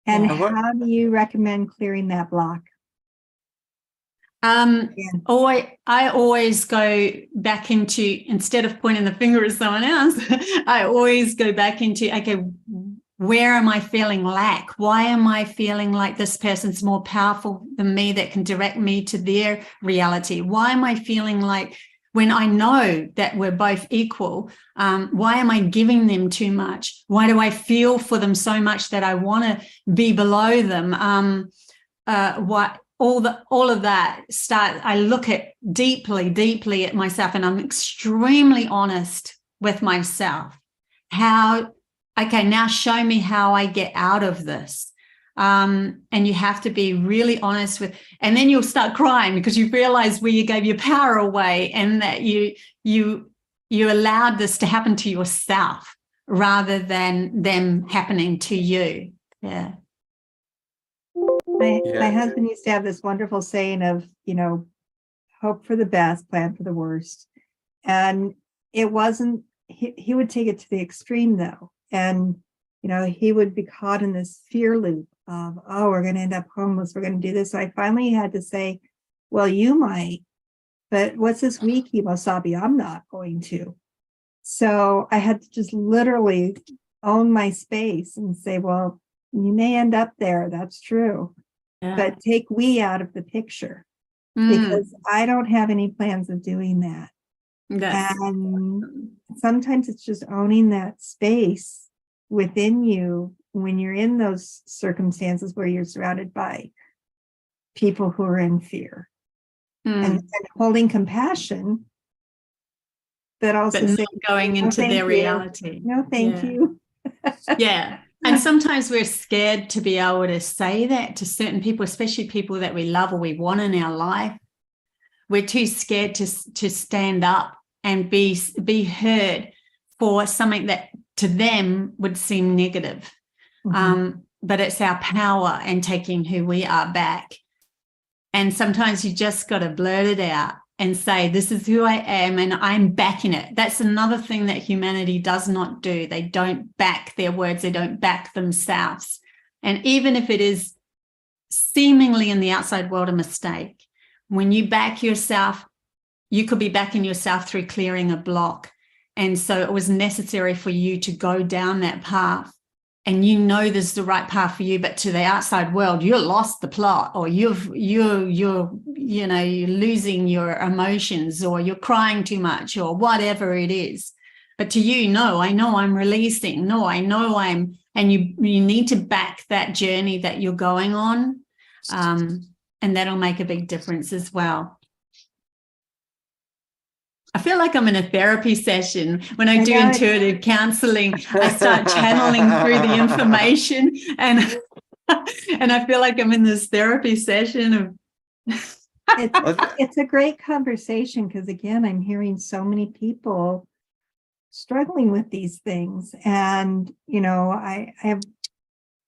B: And how do you recommend clearing that block?
C: I always go back into, instead of pointing the finger at someone else, I always go back into, okay, where am I feeling lack? Why am I feeling like this person's more powerful than me that can direct me to their reality? Why am I feeling like, when I know that we're both equal, why am I giving them too much? Why do I feel for them so much that I want to be below them? All of that I look at deeply at myself, and I'm extremely honest with myself. Now show me how I get out of this. And you have to be really honest with, and then you'll start crying because you realize where you gave your power away, and that you allowed this to happen to yourself rather than them happening to you. Yeah.
B: My husband used to have this wonderful saying of, hope for the best, plan for the worst. And it wasn't he would take it to the extreme though. And, he would be caught in this fear loop of, oh, we're going to end up homeless. We're going to do this. So I finally had to say, well, you might, but what's this week, Wasabi? I'm not going to. So I had to just literally own my space and say, well, you may end up there. That's true.
C: Yeah.
B: But take we out of the picture because I don't have any plans of doing that. And sometimes it's just owning that space within you when you're in those circumstances where you're surrounded by people who are in fear and holding compassion, but also
C: but not
B: saying,
C: going into their
B: you.
C: reality.
B: No, thank you.
C: Yeah. And sometimes we're scared to be able to say that to certain people, especially people that we love or we want in our life. We're too scared to stand up and be heard for something that to them would seem negative. But it's our power and taking who we are back. And sometimes you just got to blurt it out and say, this is who I am and I'm backing it. That's another thing that humanity does not do. They don't back their words. They don't back themselves. And even if it is seemingly in the outside world a mistake, when you back yourself, you could be backing yourself through clearing a block. And so it was necessary for you to go down that path. And this is the right path for you, but to the outside world, you're lost the plot, or you're losing your emotions, or you're crying too much, or whatever it is. But to you, no, I know I'm releasing. No, I know and you need to back that journey that you're going on, and that'll make a big difference as well. I feel like I'm in a therapy session. When I do intuitive counseling, I start channeling through the information and I feel like I'm in this therapy session of
B: it's a great conversation because again, I'm hearing so many people struggling with these things. And, I have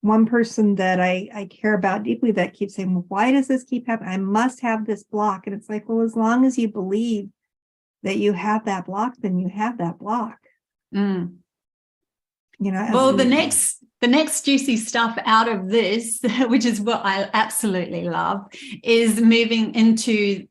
B: one person that I care about deeply that keeps saying, well, why does this keep happening? I must have this block. And it's like, well, as long as you believe that you have that block, then you have that block.
C: Well, the next juicy stuff out of this, which is what I absolutely love, is moving into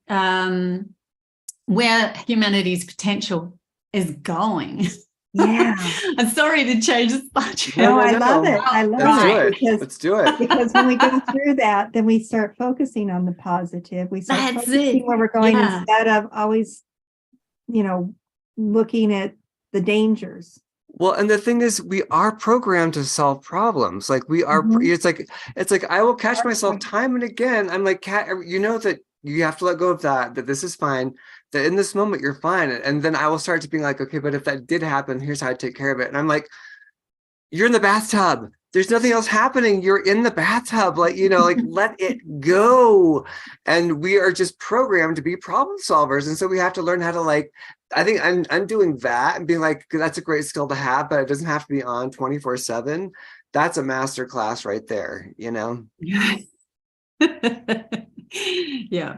C: where humanity's potential is going.
B: Yeah.
C: I'm sorry to change the subject.
B: No, I love it. I love it.
A: Let's do it.
B: Because when we go through that, then we start focusing on the positive. We start focusing where we're going instead of always looking at the dangers.
A: Well, and the thing is, we are programmed to solve problems. Like we are, it's like I will catch myself time and again. I'm like, Kat, that you have to let go of that this is fine, that in this moment you're fine. And then I will start to be like, okay, but if that did happen, here's how I take care of it. And I'm like, you're in the bathtub. There's nothing else happening. You're in the bathtub, let it go. And we are just programmed to be problem solvers. And so we have to learn how to I think I'm doing that and being like, that's a great skill to have, but it doesn't have to be on 24/7. That's a master class right there,
C: Yeah.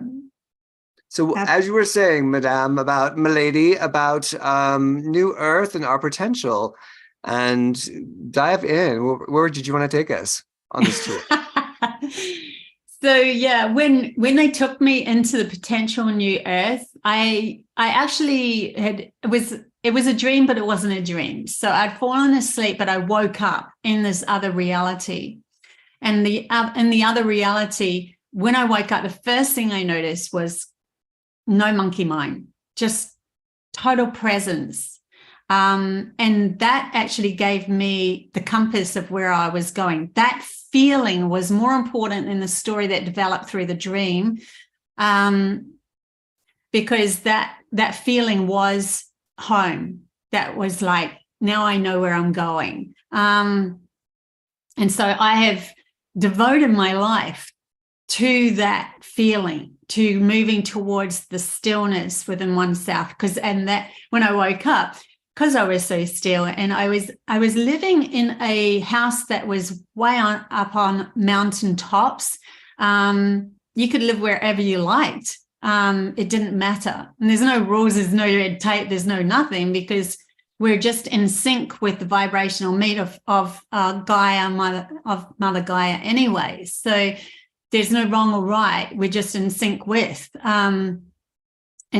A: So as you were saying, Madame, about New Earth and our potential, and dive in. Where did you want to take us on this tour?
C: So yeah, when they took me into the potential New Earth, I actually it was a dream, but it wasn't a dream. So I'd fallen asleep, but I woke up in this other reality, and in the other reality, when I woke up, the first thing I noticed was no monkey mind, just total presence. And that actually gave me the compass of where I was going. That feeling was more important than the story that developed through the dream, because that feeling was home. That was like, now I know where I'm going. And so I have devoted my life to that feeling, to moving towards the stillness within oneself. And that when I woke up, because I was so still, and I was living in a house that was way up on mountain tops. You could live wherever you liked. It didn't matter. And there's no rules, there's no red tape, there's no nothing, because we're just in sync with the vibrational meat of Gaia, Mother Gaia anyway. So there's no wrong or right. We're just in sync with. And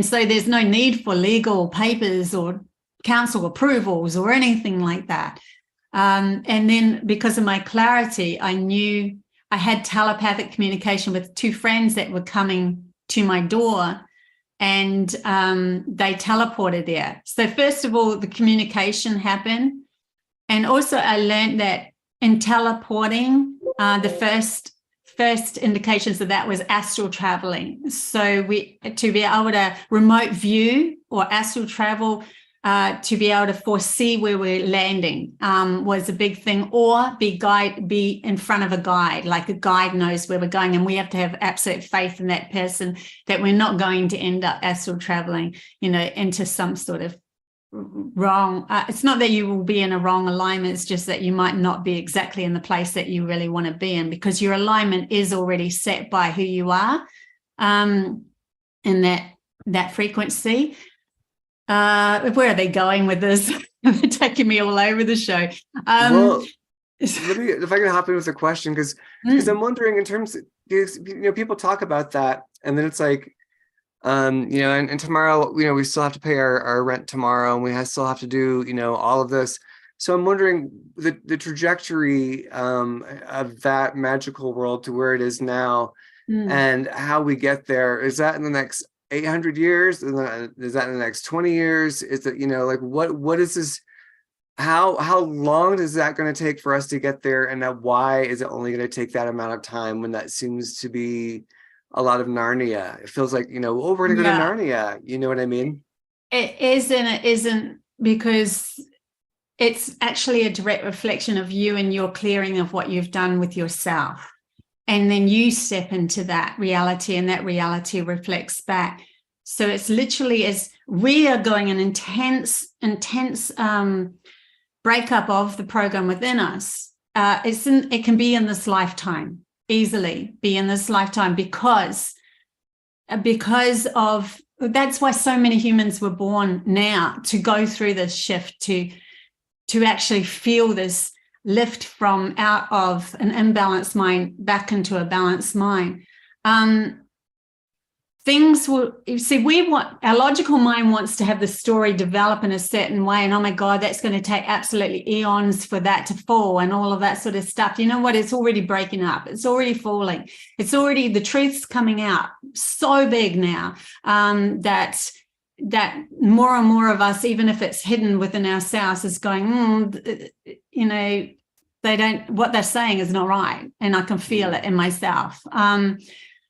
C: so there's no need for legal papers or council approvals or anything like that. And then because of my clarity, I knew I had telepathic communication with two friends that were coming to my door, and they teleported there. So first of all, the communication happened. And also I learned that in teleporting, the first indications of that was astral traveling. So to be able to remote view or astral travel, to be able to foresee where we're landing was a big thing, or be in front of a guide, like a guide knows where we're going, and we have to have absolute faith in that person that we're not going to end up astral traveling, into some sort of wrong. It's not that you will be in a wrong alignment, it's just that you might not be exactly in the place that you really want to be in, because your alignment is already set by who you are in that frequency. Where are they going with this? They're taking me all over the show.
A: Well, let me, if I can hop in with a question, because I'm wondering in terms of, people talk about that, and then it's like, and tomorrow, we still have to pay our rent tomorrow, and we still have to do, all of this. So I'm wondering the trajectory of that magical world to where it is now, and how we get there. Is that in the next 800 years? Is that in the next 20 years? Is it, what is this? How long is that going to take for us to get there? And why is it only going to take that amount of time, when that seems to be a lot of Narnia? It feels like, we're going to go to Narnia. You know what I mean?
C: It is and it isn't, because it's actually a direct reflection of you and your clearing of what you've done with yourself. And then you step into that reality, and that reality reflects back. So it's literally, as we are going an intense breakup of the program within us. It can be in this lifetime, easily be in this lifetime, because of, that's why so many humans were born now, to go through this shift, to actually feel this lift from out of an imbalanced mind back into a balanced mind. Things will, you see, our logical mind wants to have the story develop in a certain way, and oh my God, that's going to take absolutely eons for that to fall, and all of that sort of stuff. You know what? It's already breaking up. It's already falling. It's already, the truth's coming out so big now, that more and more of us, even if it's hidden within ourselves, is going, what they're saying is not right, and I can feel it in myself.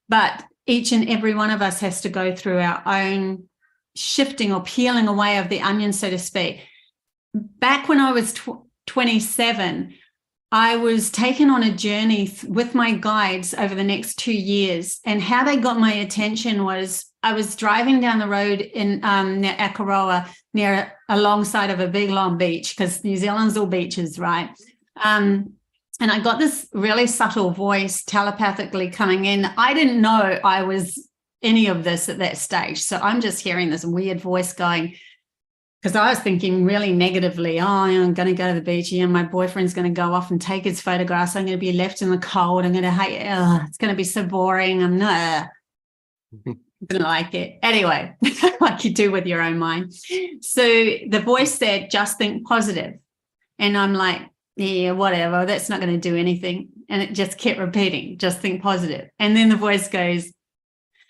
C: But each and every one of us has to go through our own shifting or peeling away of the onion, so to speak. Back when I was 27, I was taken on a journey with my guides over the next 2 years, and how they got my attention was, I was driving down the road in near Akaroa, alongside of a big long beach, because New Zealand's all beaches, right? And I got this really subtle voice telepathically coming in. I didn't know I was any of this at that stage. So I'm just hearing this weird voice going, because I was thinking really negatively, I'm going to go to the beach, my boyfriend's going to go off and take his photographs. I'm going to be left in the cold. I'm going to hate it. It's going to be so boring. I'm not. Didn't like it. Anyway, like you do with your own mind. So the voice said, just think positive. And I'm like, yeah, whatever, that's not going to do anything. And it just kept repeating, just think positive. And then the voice goes,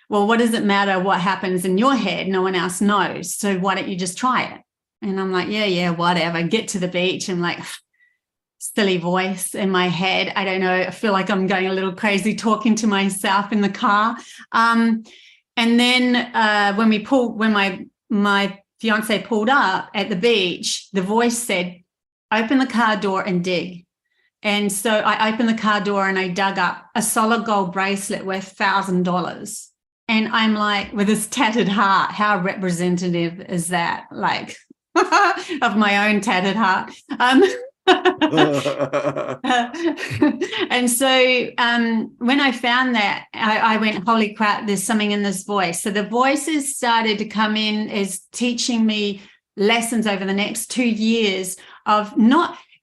C: well, what does it matter what happens in your head? No one else knows. So why don't you just try it? And I'm like, yeah, whatever. Get to the beach and like, silly voice in my head. I don't know. I feel like I'm going a little crazy talking to myself in the car. And then when my fiance pulled up at the beach, the voice said, open the car door and dig. And so I opened the car door and I dug up a solid gold bracelet worth $1,000. And I'm like, with this tattered heart, how representative is that? Like, of my own tattered heart. And so when I found that, I went, holy crap, there's something in this voice. So the voices started to come in as teaching me lessons over the next 2 years of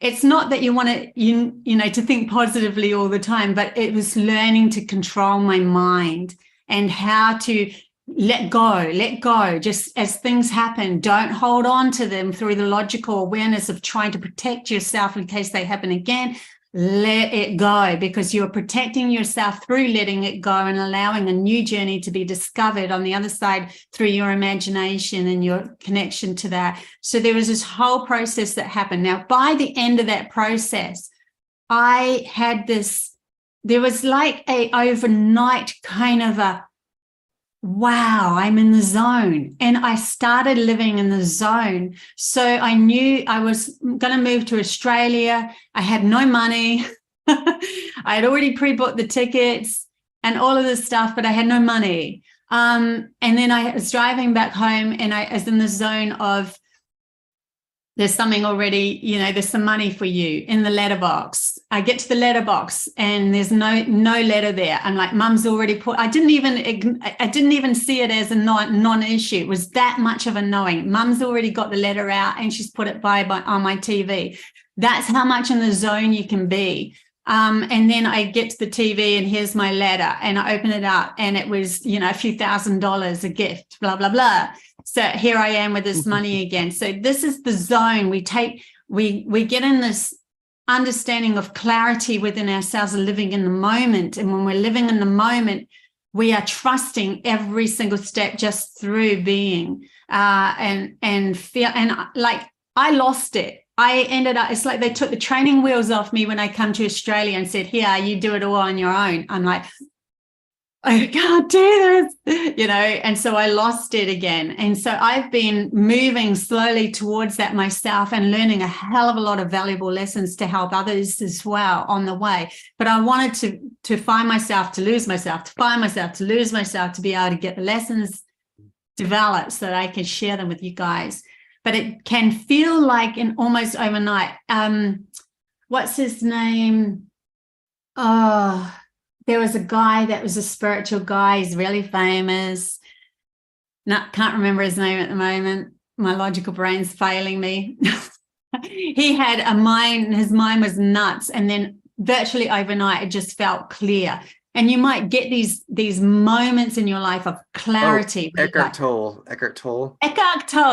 C: it's not that you want to, you know, to think positively all the time, but it was learning to control my mind and how to let go, just as things happen. Don't hold on to them through the logical awareness of trying to protect yourself in case they happen again. Let it go, because you're protecting yourself through letting it go and allowing a new journey to be discovered on the other side through your imagination and your connection to that. So there was this whole process that happened. Now, by the end of that process, I had there was like a overnight kind of a, wow, I'm in the zone. And I started living in the zone. So I knew I was going to move to Australia. I had no money. I had already pre-bought the tickets and all of this stuff, but I had no money. And then I was driving back home and I was in the zone of, there's something already, you know, there's some money for you in the letterbox. I get to the letterbox and there's no letter there. I'm like, Mum's already put, I didn't even see it as a non-issue. It was that much of a knowing. Mum's already got the letter out and she's put it on my TV. That's how much in the zone you can be. And then I get to the TV and here's my letter and I open it up and it was, you know, a few $1,000s a gift, blah, blah, blah. So here I am with this money again. So this is the zone we get in this understanding of clarity within ourselves, living in the moment. And when we're living in the moment, we are trusting every single step just through being and feel. And like I lost it. I ended up, it's like they took the training wheels off me when I come to Australia and said, here, you do it all on your own. I'm like, I can't do this, you know, and so I lost it again. And so I've been moving slowly towards that myself and learning a hell of a lot of valuable lessons to help others as well on the way. But I wanted to find myself, to lose myself, to find myself, to lose myself, to be able to get the lessons developed so that I can share them with you guys. But it can feel like in almost overnight. What's his name? Oh, there was a guy that was a spiritual guy. He's really famous. Can't remember his name at the moment. My logical brain's failing me. He had a mind, his mind was nuts. And then virtually overnight, it just felt clear. And you might get these moments in your life of clarity.
A: Eckhart Tolle,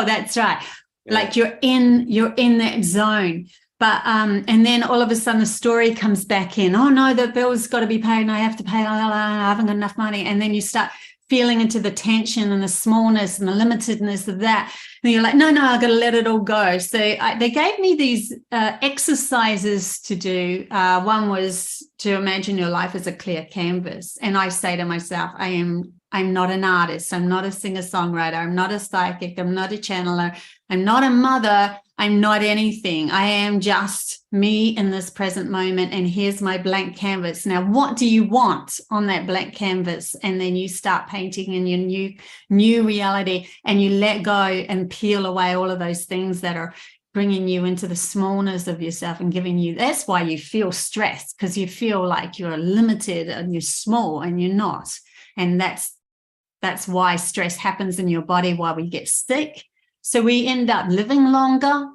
C: that's right.
A: Yeah.
C: Like you're in that zone. But and then all of a sudden the story comes back in. Oh no, the bill's got to be paid and I have to pay. I haven't got enough money. And then you start feeling into the tension and the smallness and the limitedness of that. And you're like, no, I've got to let it all go. So they gave me these exercises to do. One was to imagine your life as a clear canvas. And I say to myself, I'm not an artist. I'm not a singer-songwriter. I'm not a psychic. I'm not a channeler. I'm not a mother. I'm not anything. I am just me in this present moment. And here's my blank canvas. Now, what do you want on that blank canvas? And then you start painting in your new reality and you let go and peel away all of those things that are bringing you into the smallness of yourself and giving you, that's why you feel stressed, because you feel like you're limited and you're small and you're not. And that's why stress happens in your body, why we get sick. So we end up living longer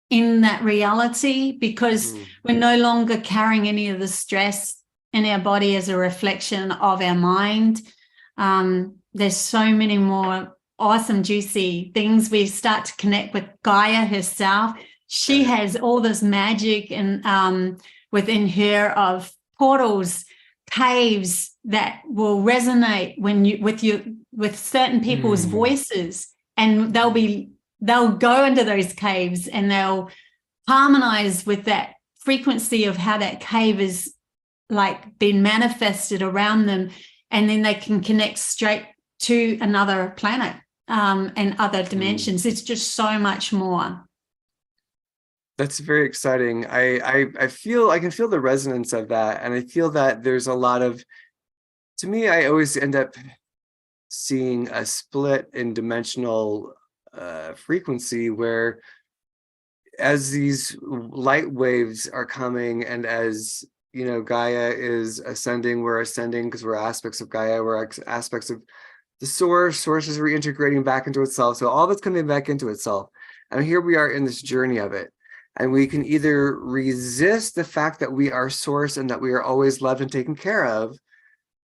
C: in that reality because we're no longer carrying any of the stress in our body as a reflection of our mind. There's so many more awesome, juicy things. We start to connect with Gaia herself. She has all this magic and within her of portals, caves that will resonate when you with certain people's voices, and they'll go into those caves and they'll harmonize with that frequency of how that cave is like been manifested around them, and then they can connect straight to another planet and other dimensions. It's just so much more.
A: That's very exciting. I can feel the resonance of that, and I feel that there's a lot of, to me, I always end up seeing a split in dimensional frequency where as these light waves are coming and as you know Gaia is ascending, we're ascending because we're aspects of Gaia, we're aspects of the source is reintegrating back into itself, so all that's coming back into itself. And here we are in this journey of it. And we can either resist the fact that we are source and that we are always loved and taken care of,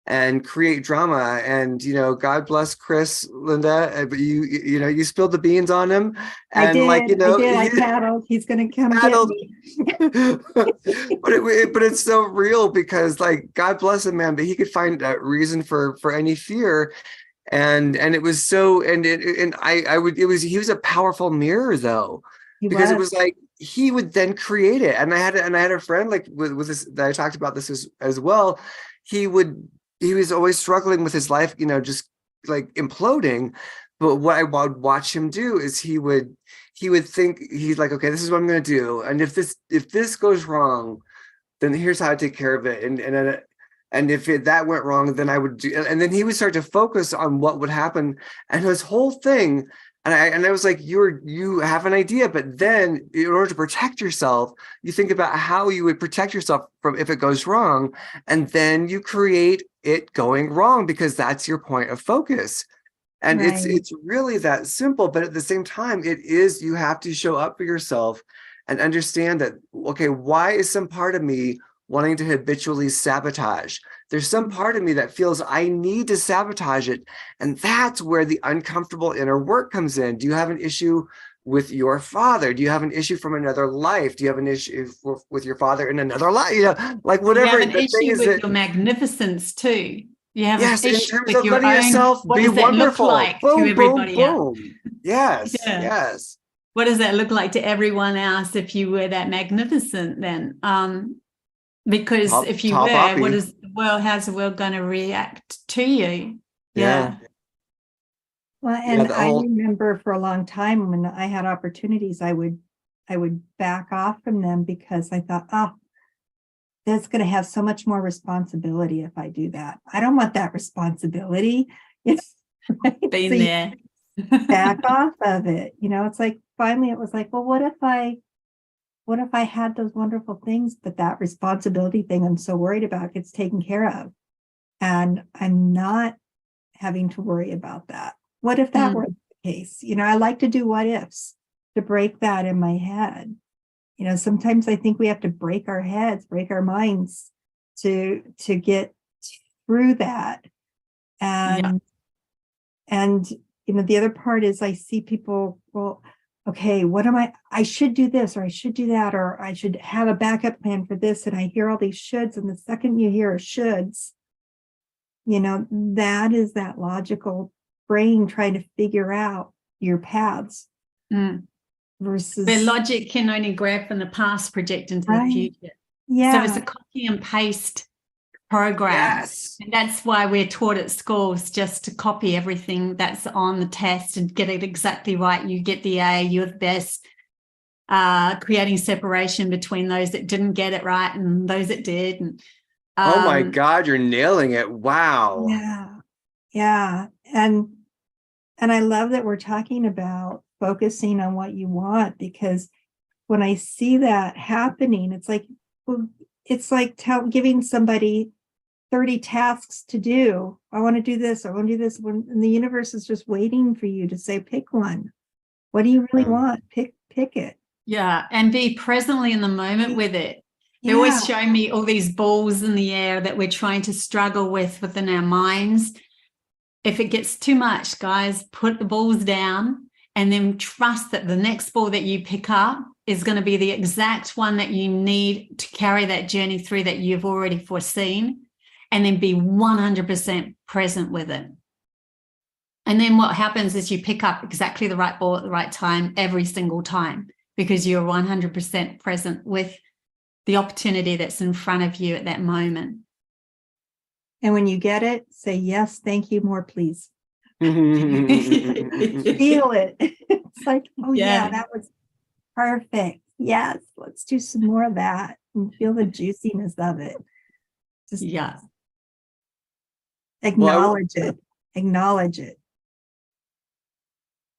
A: and create drama. And, you know, God bless Chris, Linda, but you spilled the beans on him. And
B: I did.
A: like, you know,
B: I paddled. He's going to come
A: paddled.
B: get me.
A: but it's so real, because like, God bless him, man, but he could find a reason for any fear. And it was so, he was a powerful mirror though, because it was like, he would then create it. And I had a friend like with this, that I talked about this as well. He was always struggling with his life, you know, just like imploding. But what I would watch him do is he would think, he's like, okay, this is what I'm going to do. And if this goes wrong, then here's how I take care of it. And if that went wrong, then I would do, and then he would start to focus on what would happen. And his whole thing, and I was like, you have an idea, but then in order to protect yourself, you think about how you would protect yourself from if it goes wrong, and then you create it going wrong, because that's your point of focus. And it's really that simple. But at the same time, you have to show up for yourself and understand that, okay, why is some part of me wanting to habitually sabotage? There's some part of me that feels I need to sabotage it. And that's where the uncomfortable inner work comes in. Do you have an issue with your father? Do you have an issue from another life? Do you have an issue with your father in another life? You know, like whatever.
C: You have an issue with your magnificence too. You have
A: yes,
C: an
A: in
C: issue
A: terms
C: with
A: of
C: your
A: letting
C: own,
A: yourself
C: what
A: be
C: does that
A: wonderful.
C: look like
A: Boom,
C: to everybody
A: boom,
C: else?
A: boom. Yes,
C: Yeah.
A: yes.
C: What does that look like to everyone else if you were that magnificent then? Because if you were,
A: Bobbie.
C: how's the world going to react to you?
A: Yeah.
B: Well, and I remember for a long time when I had opportunities, I would back off from them, because I thought, oh, that's going to have so much more responsibility if I do that. I don't want that responsibility. Right?
C: Been
B: so
C: there.
B: Back off of it. You know, it's like, finally it was like, well, what if I had those wonderful things, but that responsibility thing I'm so worried about gets taken care of, and I'm not having to worry about that. What if that were the case? You know, I like to do what ifs to break that in my head. You know, sometimes I think we have to break our heads, break our minds to get through that. And you know, the other part is I see people, well, okay, what am I should do this, or I should do that, or I should have a backup plan for this. And I hear all these shoulds. And the second you hear a shoulds, you know, that is that logical brain trying to figure out your paths. Versus
C: the logic can only grab from the past, project into the future.
B: Yeah.
C: So it's a copy and paste program.
A: Yes.
C: And that's why we're taught at schools just to copy everything that's on the test and get it exactly right. You get the A, you're the best. Creating separation between those that didn't get it right and those that did. And,
A: oh my God, you're nailing it. Wow.
B: Yeah. Yeah. And I love that we're talking about focusing on what you want, because when I see that happening, it's like giving somebody 30 tasks to do. I want to do this. I want to do this. And the universe is just waiting for you to say, pick one. What do you really want? Pick it.
C: Yeah. And be presently in the moment with it. They always show me all these balls in the air that we're trying to struggle with within our minds. If it gets too much, guys, put the balls down and then trust that the next ball that you pick up is going to be the exact one that you need to carry that journey through that you've already foreseen, and then be 100% present with it. And then what happens is you pick up exactly the right ball at the right time every single time, because you're 100% present with the opportunity that's in front of you at that moment.
B: And when you get it, say, yes, thank you, more, please. Feel it. It's like, oh yeah, that was perfect. Yes, let's do some more of that and feel the juiciness of it. Just acknowledge it. Acknowledge it.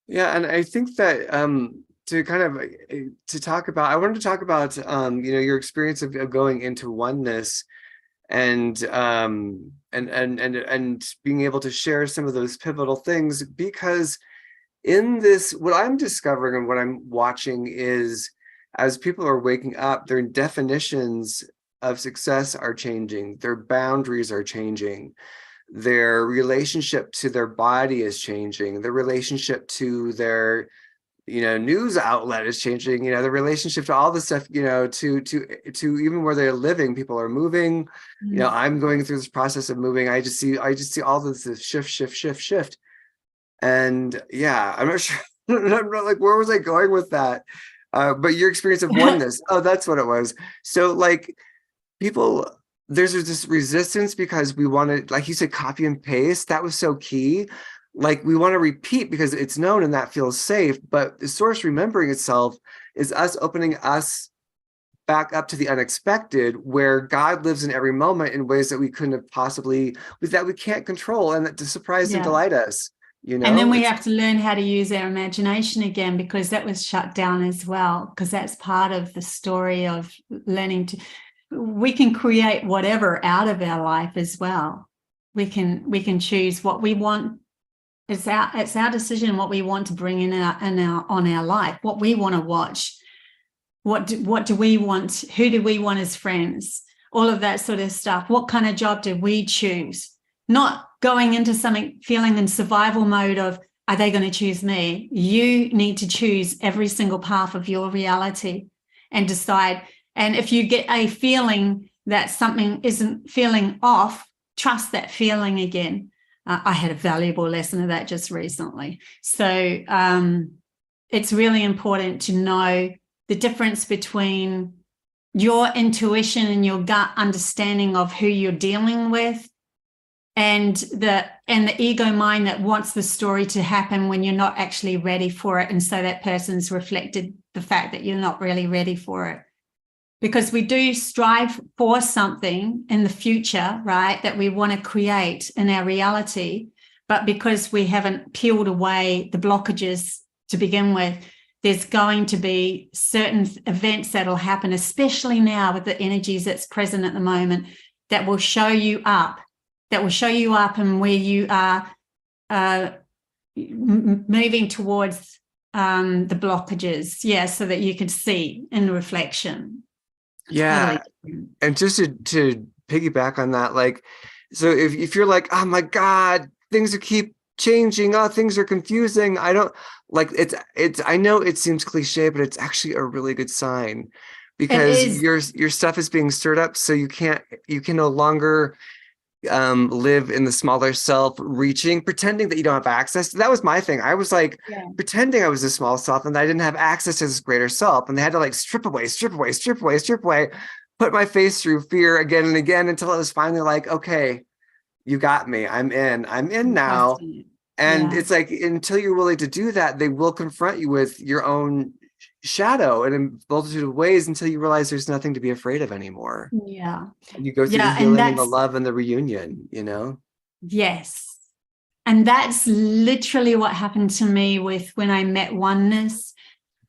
A: Yeah, and I think that to talk about, I wanted to talk about you know, your experience of going into oneness, and being able to share some of those pivotal things, because in this, what I'm discovering and what I'm watching is, as people are waking up, their definitions of success are changing, their boundaries are changing, their relationship to their body is changing, their relationship to their news outlet is changing, the relationship to all this stuff, to even where they're living, people are moving. I'm going through this process of moving. I just see all this shift. And yeah, I'm not sure. I'm not like, where was I going with that? But your experience of oneness, oh, that's what it was. So like people, there's this resistance because we want to, like you said, copy and paste. That was so key. Like we want to repeat because it's known and that feels safe, but the source remembering itself is us opening us back up to the unexpected, where God lives in every moment in ways that we couldn't have possibly, that we can't control, and that to surprise and delight us. And
C: then we have to learn how to use our imagination again, because that was shut down as well, because that's part of the story of learning to, we can create whatever out of our life as well. We can choose what we want. It's our decision what we want to bring on our life, what we want to watch, what do we want, who do we want as friends, all of that sort of stuff. What kind of job do we choose? Not going into something feeling in survival mode of, are they going to choose me? You need to choose every single path of your reality and decide. And if you get a feeling that something isn't feeling off, trust that feeling again. I had a valuable lesson of that just recently. So it's really important to know the difference between your intuition and your gut understanding of who you're dealing with, and the ego mind that wants the story to happen when you're not actually ready for it. And so that person's reflected the fact that you're not really ready for it. Because we do strive for something in the future, right, that we want to create in our reality. But because we haven't peeled away the blockages to begin with, there's going to be certain events that will happen, especially now with the energies that's present at the moment, that will show you up, and where you are moving towards the blockages, so that you can see in reflection.
A: Yeah. And just to piggyback on that, like, so if you're like, oh my God, things keep changing, oh, things are confusing, I don't like it's I know it seems cliche, but it's actually a really good sign, because your stuff is being stirred up, so you can no longer live in the smaller self, pretending that you don't have access. That was my thing. I was like pretending I was a small self and I didn't have access to this greater self, and they had to like strip away, put my face through fear again and again until it was finally like, okay, you got me, I'm in now. And it's like, until you're willing to do that, they will confront you with your own shadow and in a multitude of ways, until you realize there's nothing to be afraid of anymore. And you go through the healing and the love and the reunion,
C: Yes. And that's literally what happened to me with when I met Oneness,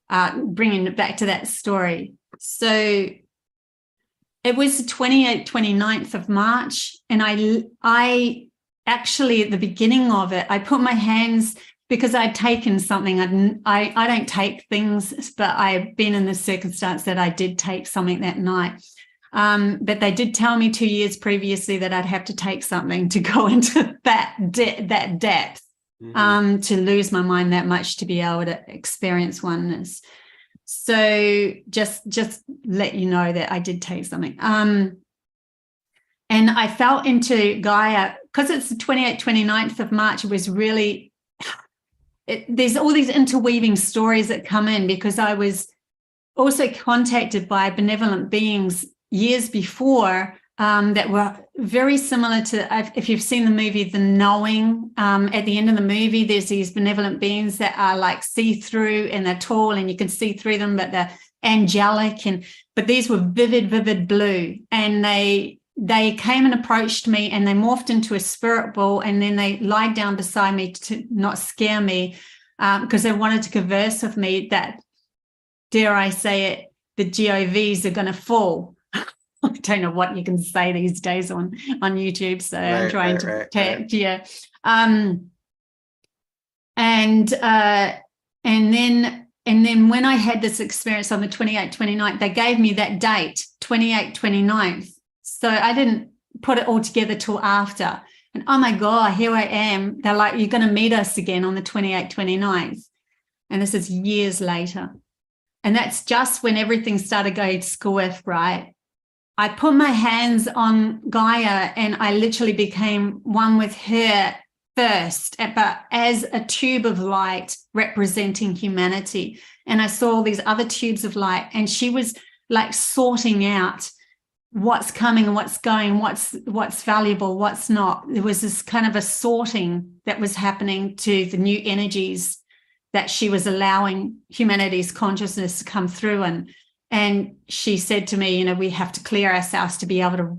C: bringing it back to that story. So it was the 29th of March, and I actually, at the beginning of it, I put my hands, because I'd taken something. I don't take things, but I've been in the circumstance that I did take something that night. But they did tell me 2 years previously that I'd have to take something to go into that depth, to lose my mind that much to be able to experience oneness. So just let you know that I did take something. And I fell into Gaia, because it's the 29th of March. It was really, there's all these interweaving stories that come in, because I was also contacted by benevolent beings years before, that were very similar to, if you've seen the movie The Knowing, at the end of the movie, there's these benevolent beings that are like see-through, and they're tall and you can see through them, but they're angelic, but these were vivid blue, and they came and approached me, and they morphed into a spirit ball, and then they lied down beside me to not scare me, because they wanted to converse with me, that, dare I say it, the GOVs are going to fall. I don't know what you can say these days on YouTube, so I'm trying to. And then when I had this experience on the 28th, 29th, they gave me that date, 28th, 29th. So I didn't put it all together till after. And oh my God, here I am. They're like, you're going to meet us again on the 28th, 29th. And this is years later. And that's just when everything started going squiff, right? I put my hands on Gaia and I literally became one with her first, but as a tube of light representing humanity. And I saw all these other tubes of light, and she was like sorting out what's coming and what's going, what's valuable, what's not. There was this kind of a sorting that was happening to the new energies that she was allowing humanity's consciousness to come through. And she said to me, we have to clear ourselves to be able to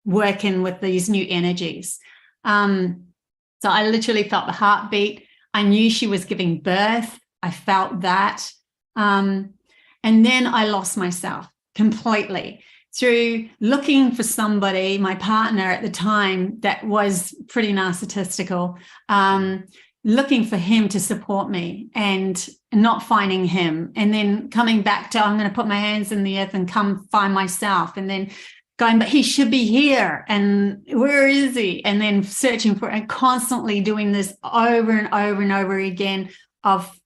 C: work in with these new energies. So I literally felt the heartbeat. I knew she was giving birth. I felt that. And then I lost myself completely through looking for somebody, my partner at the time, that was pretty narcissistical, looking for him to support me and not finding him. And then coming back to, I'm going to put my hands in the earth and come find myself. And then going, but he should be here. And where is he? And then searching for, and constantly doing this over and over and over again, of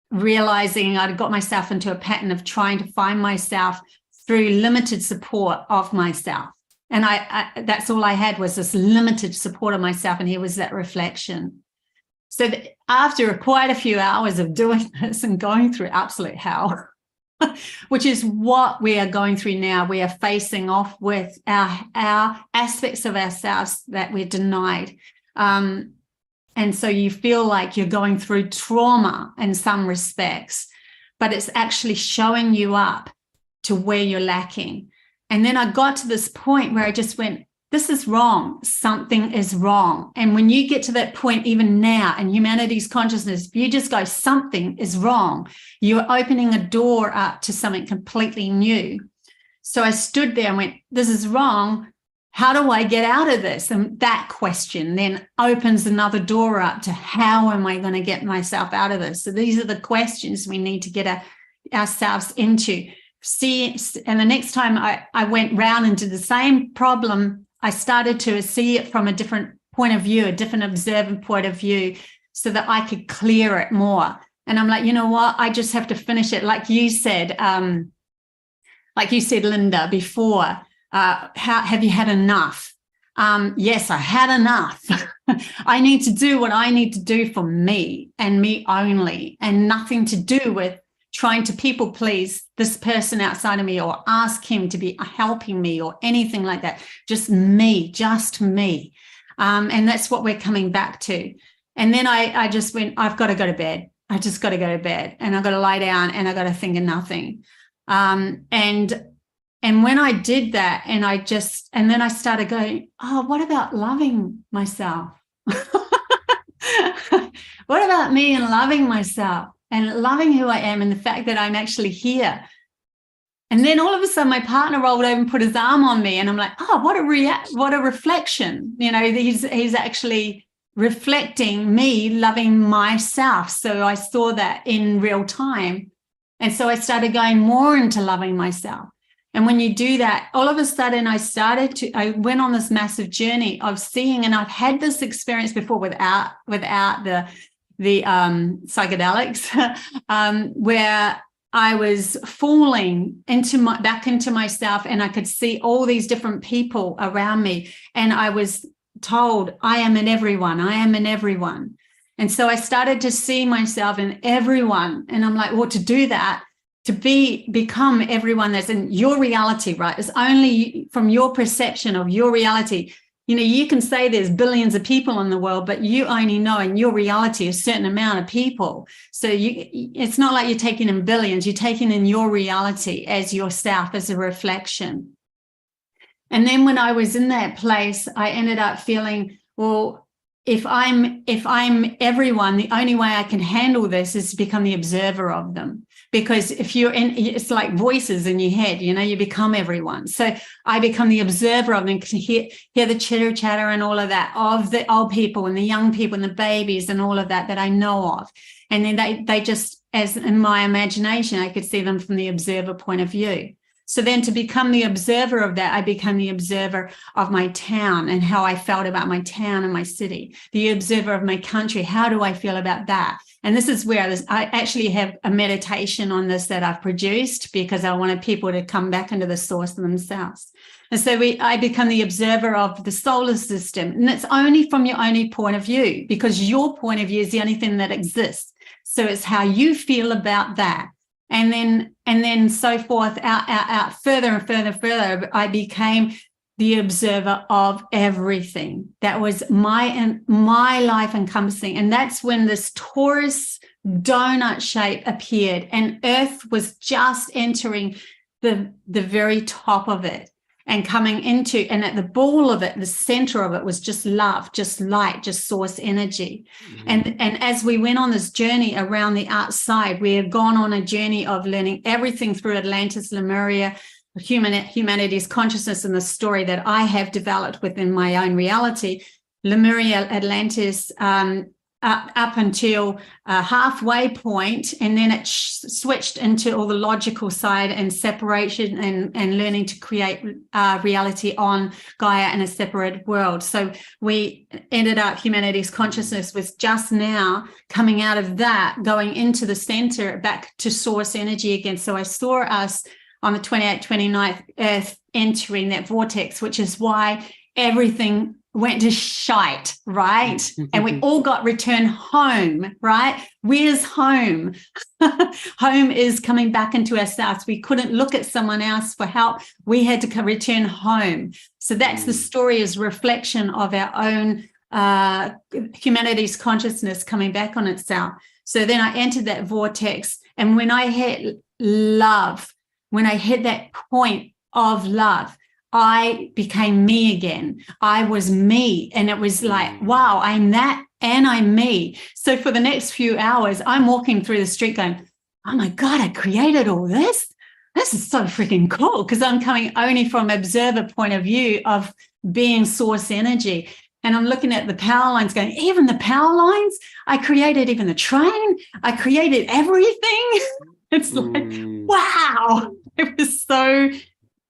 C: realizing I'd got myself into a pattern of trying to find myself through limited support of myself. And I that's all I had, was this limited support of myself. And here was that reflection. So after quite a few hours of doing this and going through absolute hell, which is what we are going through now, we are facing off with our aspects of ourselves that we're denied. And so you feel like you're going through trauma in some respects, but it's actually showing you up to where you're lacking. And then I got to this point where I just went, this is wrong. Something is wrong. And when you get to that point, even now in humanity's consciousness, if you just go, something is wrong, you're opening a door up to something completely new. So I stood there and went, this is wrong. How do I get out of this? And that question then opens another door up to, how am I going to get myself out of this? So these are the questions we need to get ourselves into. See, and the next time I went round into the same problem, I started to see it from a different point of view, a different observant point of view, so that I could clear it more. And I'm like, you know what? I just have to finish it. Like you said, Linda, before, have you had enough? Yes, I had enough. I need to do what I need to do for me and me only, and nothing to do with trying to people please this person outside of me, or ask him to be helping me or anything like that. Just me. And that's what we're coming back to. And then I just went, I've got to go to bed. I just got to go to bed, and I've got to lie down, and I've got to think of nothing. And when I did that, and then I started going, oh, what about loving myself? What about me and loving myself? And loving who I am, and the fact that I'm actually here. And then all of a sudden my partner rolled over and put his arm on me, and I'm like, oh, what a reflection. He's actually reflecting me loving myself. So I saw that in real time. And so I started going more into loving myself. And when you do that, all of a sudden I went on this massive journey of seeing, and I've had this experience before without the psychedelics, where I was falling back into myself, and I could see all these different people around me, and I was told, I am in everyone. And so I started to see myself in everyone, and I'm like, well, to do that, to become everyone that's in your reality, right? It's only from your perception of your reality. You can say there's billions of people in the world, but you only know in your reality a certain amount of people. So it's not like you're taking in billions, you're taking in your reality as yourself, as a reflection. And then when I was in that place, I ended up feeling, well, if I'm everyone, the only way I can handle this is to become the observer of them. Because if you're in, it's like voices in your head, you know, you become everyone. So I become the observer of them, to hear the chitter chatter and all of that, of the old people and the young people and the babies and all of that I know of. And then they just, as in my imagination, I could see them from the observer point of view. So then to become the observer of that, I become the observer of my town and how I felt about my town and my city, the observer of my country. How do I feel about that? And this is where I actually have a meditation on this that I've produced, because I wanted people to come back into the source of themselves. And so I become the observer of the solar system. And it's only from your only point of view, because your point of view is the only thing that exists. So it's how you feel about that. And then so forth, out further and further, I became the observer of everything. That was my life encompassing. And that's when this Taurus donut shape appeared, and Earth was just entering the very top of it and coming into, and at the ball of it, the center of it was just love, just light, just source energy. Mm-hmm. And as we went on this journey around the outside, we have gone on a journey of learning everything through Atlantis, Lemuria, humanities, consciousness, and the story that I have developed within my own reality. Lemuria, Atlantis, up until a halfway point, and then it switched into all the logical side and separation and learning to create reality on Gaia in a separate world. So we ended up, humanities consciousness was just now coming out of that, going into the center, back to source energy again. So I saw us on the 28th, 29th, Earth entering that vortex, which is why everything went to shite, right? And we all got returned home, right? Where's home? Home is coming back into ourselves. We couldn't look at someone else for help. We had to return home. So that's the story, is reflection of our own humanities consciousness coming back on itself. So then I entered that vortex, and when I hit love, when I hit that point of love, I became me again. I was me. And it was like, wow, I'm that and I'm me. So for the next few hours, I'm walking through the street going, oh my God, I created all this. This is so freaking cool, because I'm coming only from observer point of view of being source energy. And I'm looking at the power lines going, even the power lines, I created even the train. I created everything. It's like, wow. It was so...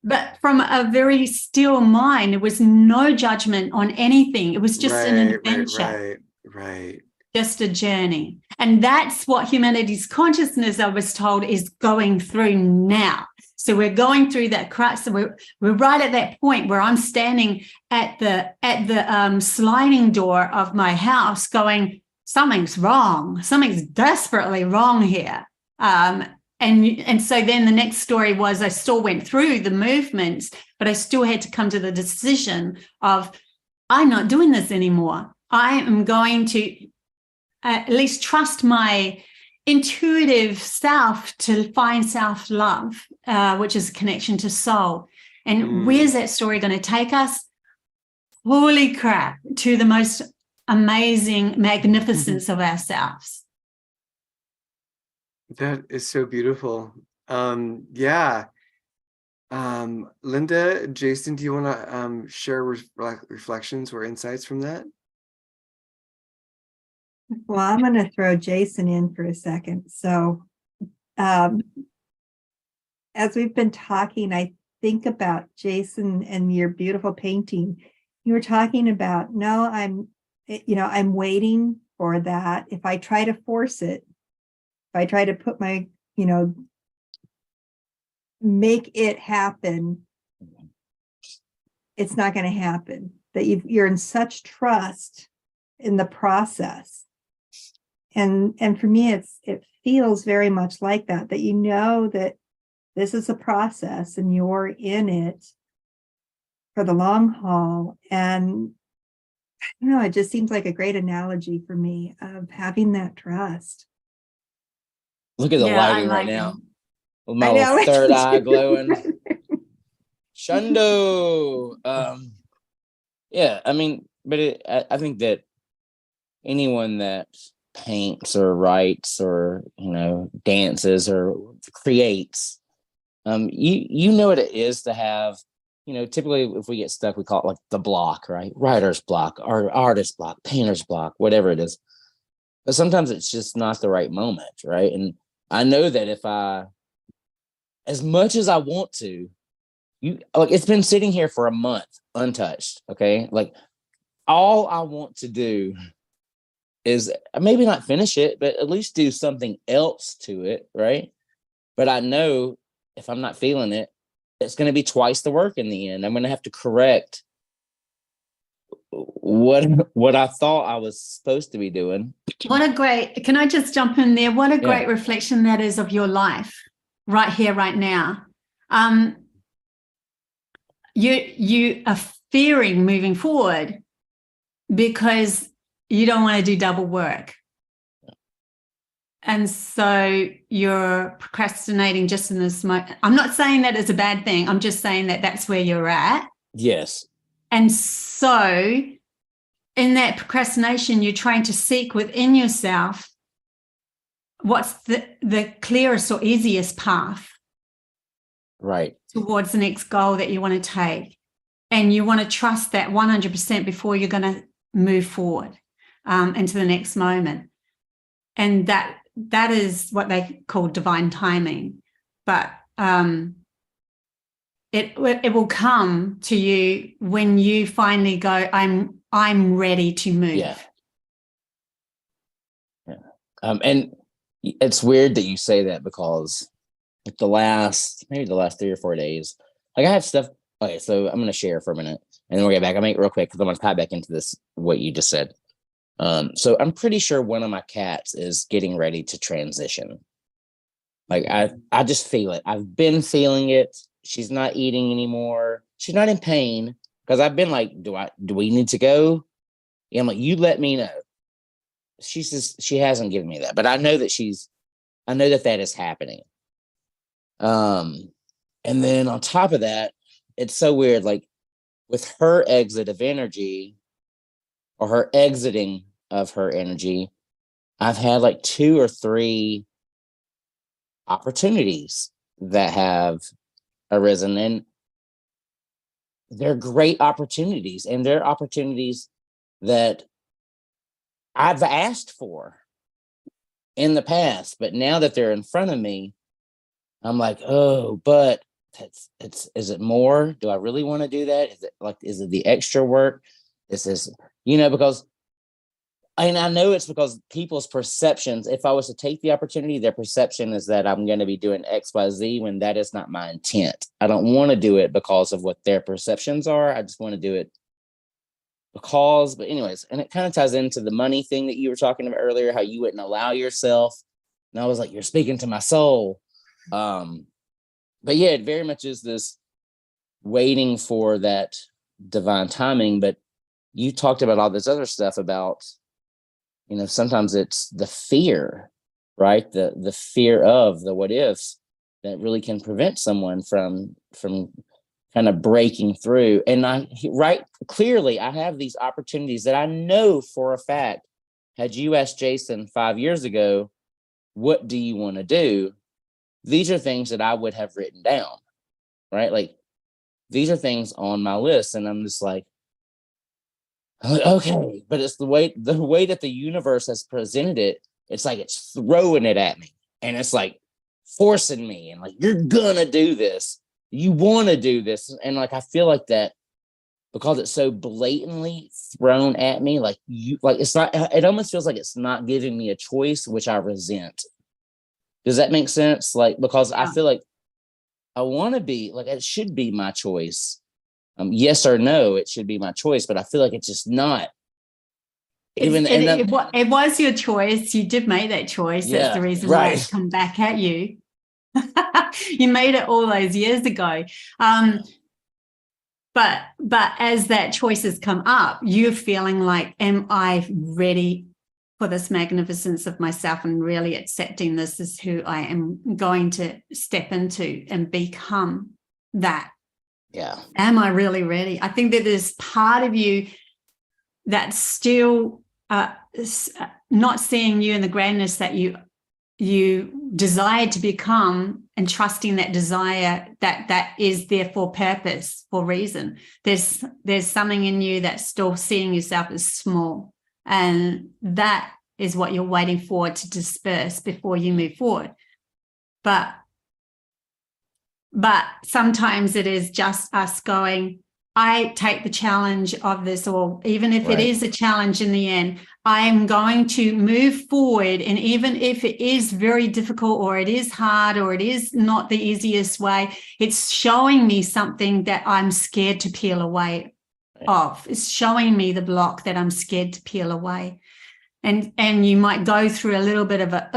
C: But from a very still mind, there was no judgment on anything. It was just an adventure.
A: Right.
C: Just a journey. And that's what humanities consciousness, I was told, is going through now. So we're going through that crux. So we're right at that point where I'm standing at the sliding door of my house going, something's wrong. Something's desperately wrong here. And so then the next story was, I still went through the movements, but I still had to come to the decision of, I'm not doing this anymore. I am going to at least trust my intuitive self to find self-love, which is a connection to soul. And where's that story going to take us? Holy crap, to the most amazing magnificence of ourselves.
A: That is so beautiful. Yeah. Linda, Jason, do you want to share reflections or insights from that?
B: Well, I'm going to throw Jason in for a second. So as we've been talking, I think about Jason and your beautiful painting. You were talking about, no, I'm waiting for that. If I try to force it, if I try to put my, make it happen, it's not going to happen. That you're in such trust in the process. And for me, it feels very much like that you know that this is a process and you're in it for the long haul. And I don't know, it just seems like a great analogy for me of having that trust.
D: Look at the lighting right now. With my little third eye glowing. Shundo. Yeah, I mean, but I think that anyone that paints or writes or, you know, dances or creates, you know what it is to have, you know, typically if we get stuck, we call it like the block, right? Writer's block or artist block, painter's block, whatever it is. But sometimes it's just not the right moment, right? And I know that if as much as I want to, like, it's been sitting here for a month untouched, okay? Like, all I want to do is maybe not finish it, but at least do something else to it, right? But I know if I'm not feeling it, it's going to be twice the work in the end. I'm going to have to correct what I thought I was supposed to be doing.
C: Can I just jump in there? What a great reflection that is of your life right here, right now. You are fearing moving forward because you don't want to do double work. And so you're procrastinating just in this moment. I'm not saying that is a bad thing. I'm just saying that that's where you're at.
D: Yes.
C: And so in that procrastination, you're trying to seek within yourself what's the clearest or easiest path.
D: Right.
C: Towards the next goal that you want to take. And you want to trust that 100% before you're going to move forward into the next moment. And that is what they call divine timing. But it will come to you when you finally go, I'm ready to move.
D: Yeah. And it's weird that you say that, because maybe the last 3 or 4 days, like, I have stuff. Okay, so I'm going to share for a minute and then we'll get back. I'll make it real quick because I'm going to tie back into this, what you just said. So I'm pretty sure one of my cats is getting ready to transition. Like, I just feel it. I've been feeling it. She's not eating anymore. She's not in pain, because I've been like, do we need to go? Yeah, I'm like, you let me know. She says she hasn't given me that, but I know that that is happening. And then on top of that, it's so weird, like, with her exit of energy, or her exiting of her energy, I've had like 2 or 3 opportunities that have arisen, and they're great opportunities, and they're opportunities that I've asked for in the past, but now that they're in front of me, I'm like, oh, but is it more? Do I really want to do that? Is it the extra work? Because, and I know it's because people's perceptions, if I was to take the opportunity, their perception is that I'm going to be doing X, Y, Z, when that is not my intent. I don't want to do it because of what their perceptions are. I just want to do it but anyways, and it kind of ties into the money thing that you were talking about earlier, how you wouldn't allow yourself. And I was like, you're speaking to my soul. But yeah, it very much is this waiting for that divine timing. But you talked about all this other stuff about, sometimes it's the fear, right? The fear of the what ifs that really can prevent someone from kind of breaking through. And clearly I have these opportunities that I know for a fact, had you asked Jason 5 years ago, what do you want to do? These are things that I would have written down, right? Like, these are things on my list. And I'm just like, okay, but it's the way that the universe has presented it. It's like it's throwing it at me, and it's like forcing me, and like, you're gonna do this. You want to do this. And like, I feel like that because it's so blatantly thrown at me, it almost feels like it's not giving me a choice, which I resent. Does that make sense? Like, because I feel like I want to be like, it should be my choice. Yes or no, it should be my choice, but I feel like it's just not.
C: It was your choice. You did make that choice.
D: Yeah,
C: that's the reason why it's come back at you. You made it all those years ago. But as that choice has come up, you're feeling like, am I ready for this magnificence of myself and really accepting this is who I am going to step into and become that?
D: Yeah.
C: Am I really ready? I think that there's part of you that's still not seeing you in the grandness that you desire to become, and trusting that desire that is there for purpose, for reason. There's something in you that's still seeing yourself as small, and that is what you're waiting for to disperse before you move forward. But sometimes it is just us going, I take the challenge of this, or even if it is a challenge in the end, I'm going to move forward. And even if it is very difficult, or it is hard, or it is not the easiest way, it's showing me something that I'm scared to peel away of. It's showing me the block that I'm scared to peel away. And you might go through a little bit of a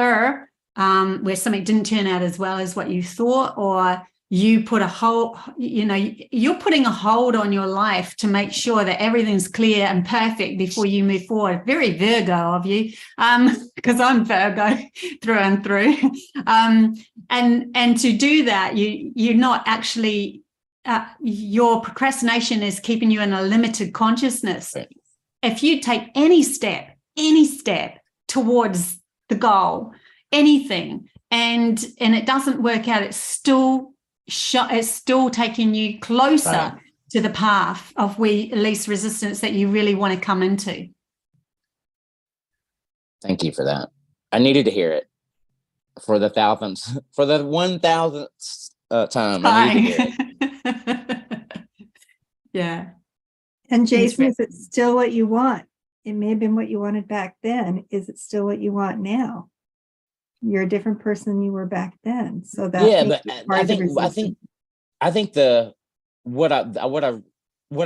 C: where something didn't turn out as well as what you thought, or you put a hold, you're putting a hold on your life to make sure that everything's clear and perfect before you move forward. Very Virgo of you, because I'm Virgo through and through. And to do that, you're not actually, your procrastination is keeping you in a limited consciousness. Right. If you take any step towards the goal, anything, and it doesn't work out, it's still taking you closer to the path of least resistance that you really want to come into.
D: Thank you for that. I needed to hear it for the 1,000th time. I needed to hear it.
C: Yeah.
B: And Jason, is it still what you want? It may have been what you wanted back then. Is it still what you want now? You're a different person than you were back then. So that
D: but I think what I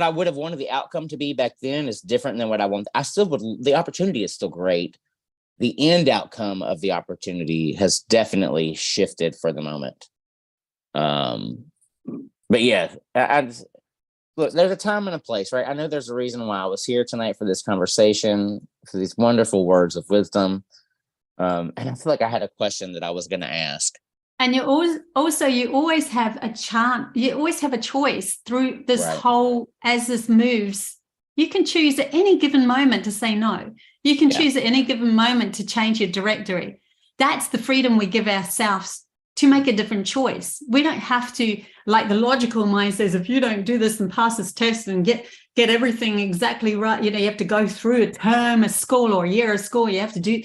D: would have wanted the outcome to be back then is different than what I want. The opportunity is still great. The end outcome of the opportunity has definitely shifted for the moment. But yeah, look, there's a time and a place, right? I know there's a reason why I was here tonight for this conversation, for these wonderful words of wisdom. And I feel like I had a question that I was going to ask.
C: And you always have a chance. You always have a choice through this whole, as this moves. You can choose at any given moment to say no. You can choose at any given moment to change your directory. That's the freedom we give ourselves to make a different choice. We don't have to, like the logical mind says, if you don't do this and pass this test and get everything exactly right, you have to go through a term of school or a year of school. You have to do.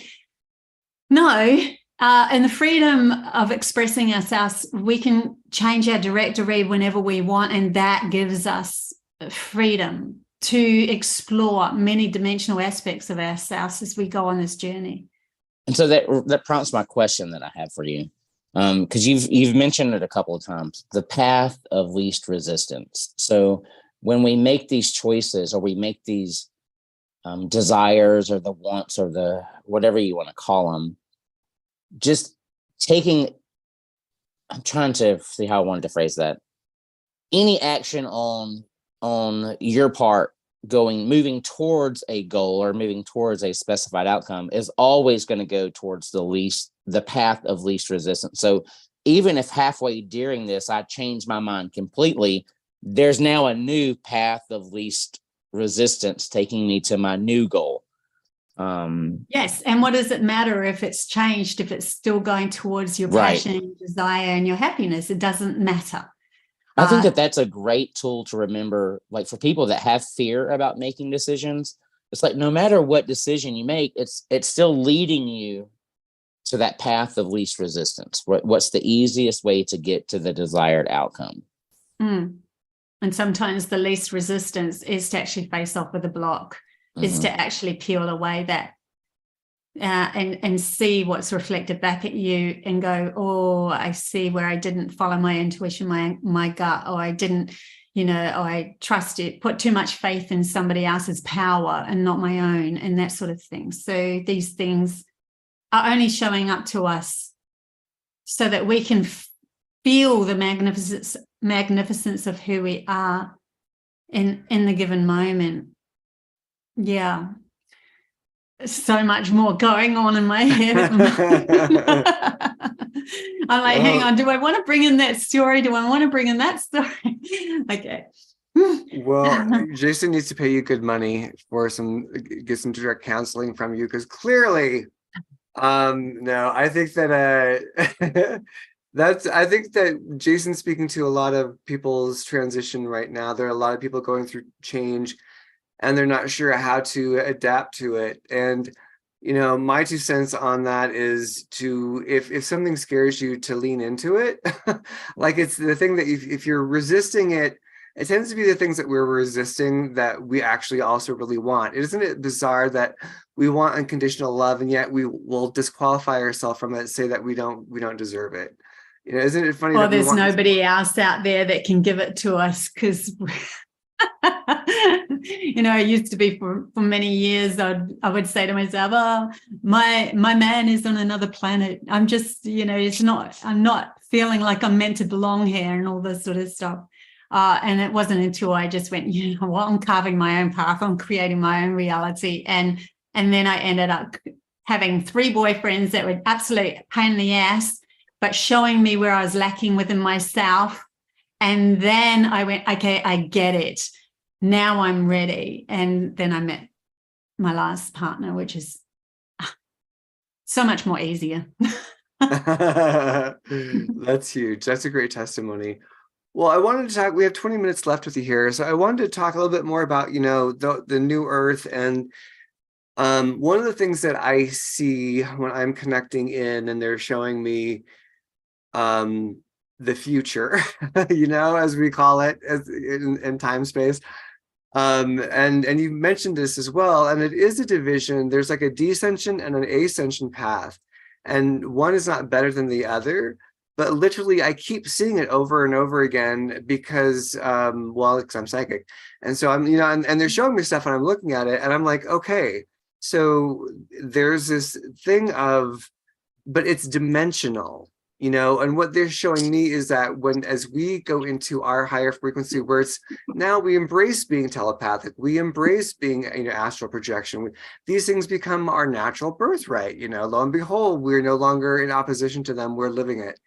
C: No, and the freedom of expressing ourselves, we can change our directory whenever we want, and that gives us freedom to explore many dimensional aspects of ourselves as we go on this journey.
D: And so that prompts my question that I have for you, because you've mentioned it a couple of times, the path of least resistance. So when we make these choices, or we make these desires, or the wants, or the whatever you want to call them, just taking, I'm trying to see how I wanted to phrase that. Any action on your part moving towards a goal or moving towards a specified outcome is always going to go towards the path of least resistance. So even if halfway during this, I change my mind completely, there's now a new path of least resistance taking me to my new goal.
C: Yes. And what does it matter if it's changed, if it's still going towards your passion, your desire, and your happiness? It doesn't matter.
D: I think that's a great tool to remember, like for people that have fear about making decisions. It's like, no matter what decision you make, it's still leading you to that path of least resistance. What's the easiest way to get to the desired outcome?
C: And sometimes the least resistance is to actually face off with a block. Is to actually peel away that and see what's reflected back at you and go, oh, I see where I didn't follow my intuition, my gut, or I didn't, I trusted, put too much faith in somebody else's power and not my own, and that sort of thing. So these things are only showing up to us so that we can feel the magnificence of who we are in the given moment. Yeah, so much more going on in my head. I'm like, hang on, do I want to bring in that story? Do I want to bring in that story? Okay.
A: Well, Jason needs to pay you good money for get some direct counseling from you, because clearly, no, I think that I think that Jason's speaking to a lot of people's transition right now. There are a lot of people going through change, and they're not sure how to adapt to it. And my 2 cents on that is to, if something scares you, to lean into it. Like, it's the thing that if you're resisting it, it tends to be the things that we're resisting that we actually also really want. Isn't it bizarre that we want unconditional love, and yet we will disqualify ourselves from it, say that we don't deserve it? Isn't it funny?
C: Well,
A: that
C: there's nobody else out there that can give it to us, because it used to be for many years, I would say to myself, oh, my man is on another planet. I'm just, I'm not feeling like I'm meant to belong here, and all this sort of stuff. And it wasn't until I just went, I'm carving my own path, I'm creating my own reality. And then I ended up having 3 boyfriends that were absolute pain in the ass, but showing me where I was lacking within myself. And then I went, okay, I get it. Now I'm ready. And then I met my last partner, which is so much more easier.
A: That's huge. That's a great testimony. Well, I wanted to talk, we have 20 minutes left with you here. So I wanted to talk a little bit more about, the new earth. And one of the things that I see when I'm connecting in and they're showing me the future, as we call it, as in time space. And you mentioned this as well, and it is a division. There's like a descension and an ascension path, and one is not better than the other. But literally, I keep seeing it over and over again because, because I'm psychic. And so I'm, and they're showing me stuff and I'm looking at it and I'm like, okay, so there's this thing of, but it's dimensional, and what they're showing me is that as we go into our higher frequency, where it's now we embrace being telepathic, we embrace being, astral projection. These things become our natural birthright, lo and behold, we're no longer in opposition to them, we're living it.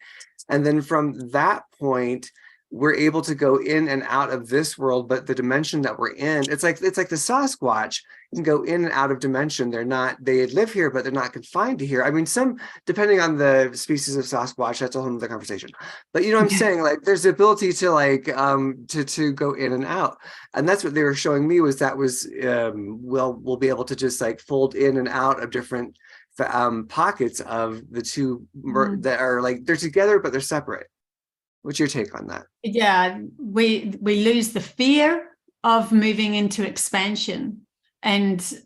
A: And then from that point, we're able to go in and out of this world, but the dimension that we're in, it's like the Sasquatch can go in and out of dimension. They live here, but they're not confined to here. I mean, depending on the species of Sasquatch, that's a whole other conversation. But what I'm saying, like, there's the ability to to go in and out. And that's what they were showing me, was we'll be able to just like fold in and out of different pockets of the two that are like, they're together, but they're separate. What's your take on that?
C: Yeah, we lose the fear of moving into expansion, and those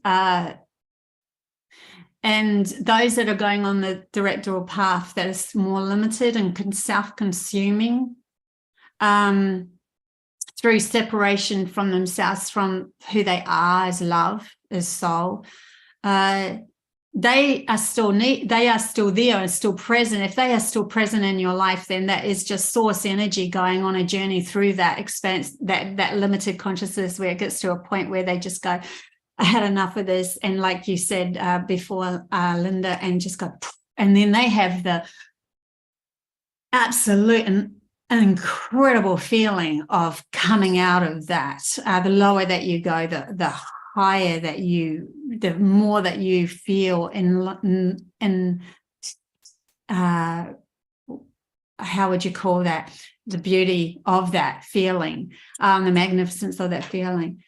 C: that are going on the direct dual path that is more limited and self-consuming through separation from themselves, from who they are as love, as soul. They are still there and still present. If they are still present in your life, then that is just source energy going on a journey through that expanse, that limited consciousness, where it gets to a point where they just go, I had enough of this. And like you said before, Linda, and just go, and then they have the absolute and an incredible feeling of coming out of that. The lower that you go, the higher that the more that you feel in how would you call that? The beauty of that feeling, the magnificence of that feeling.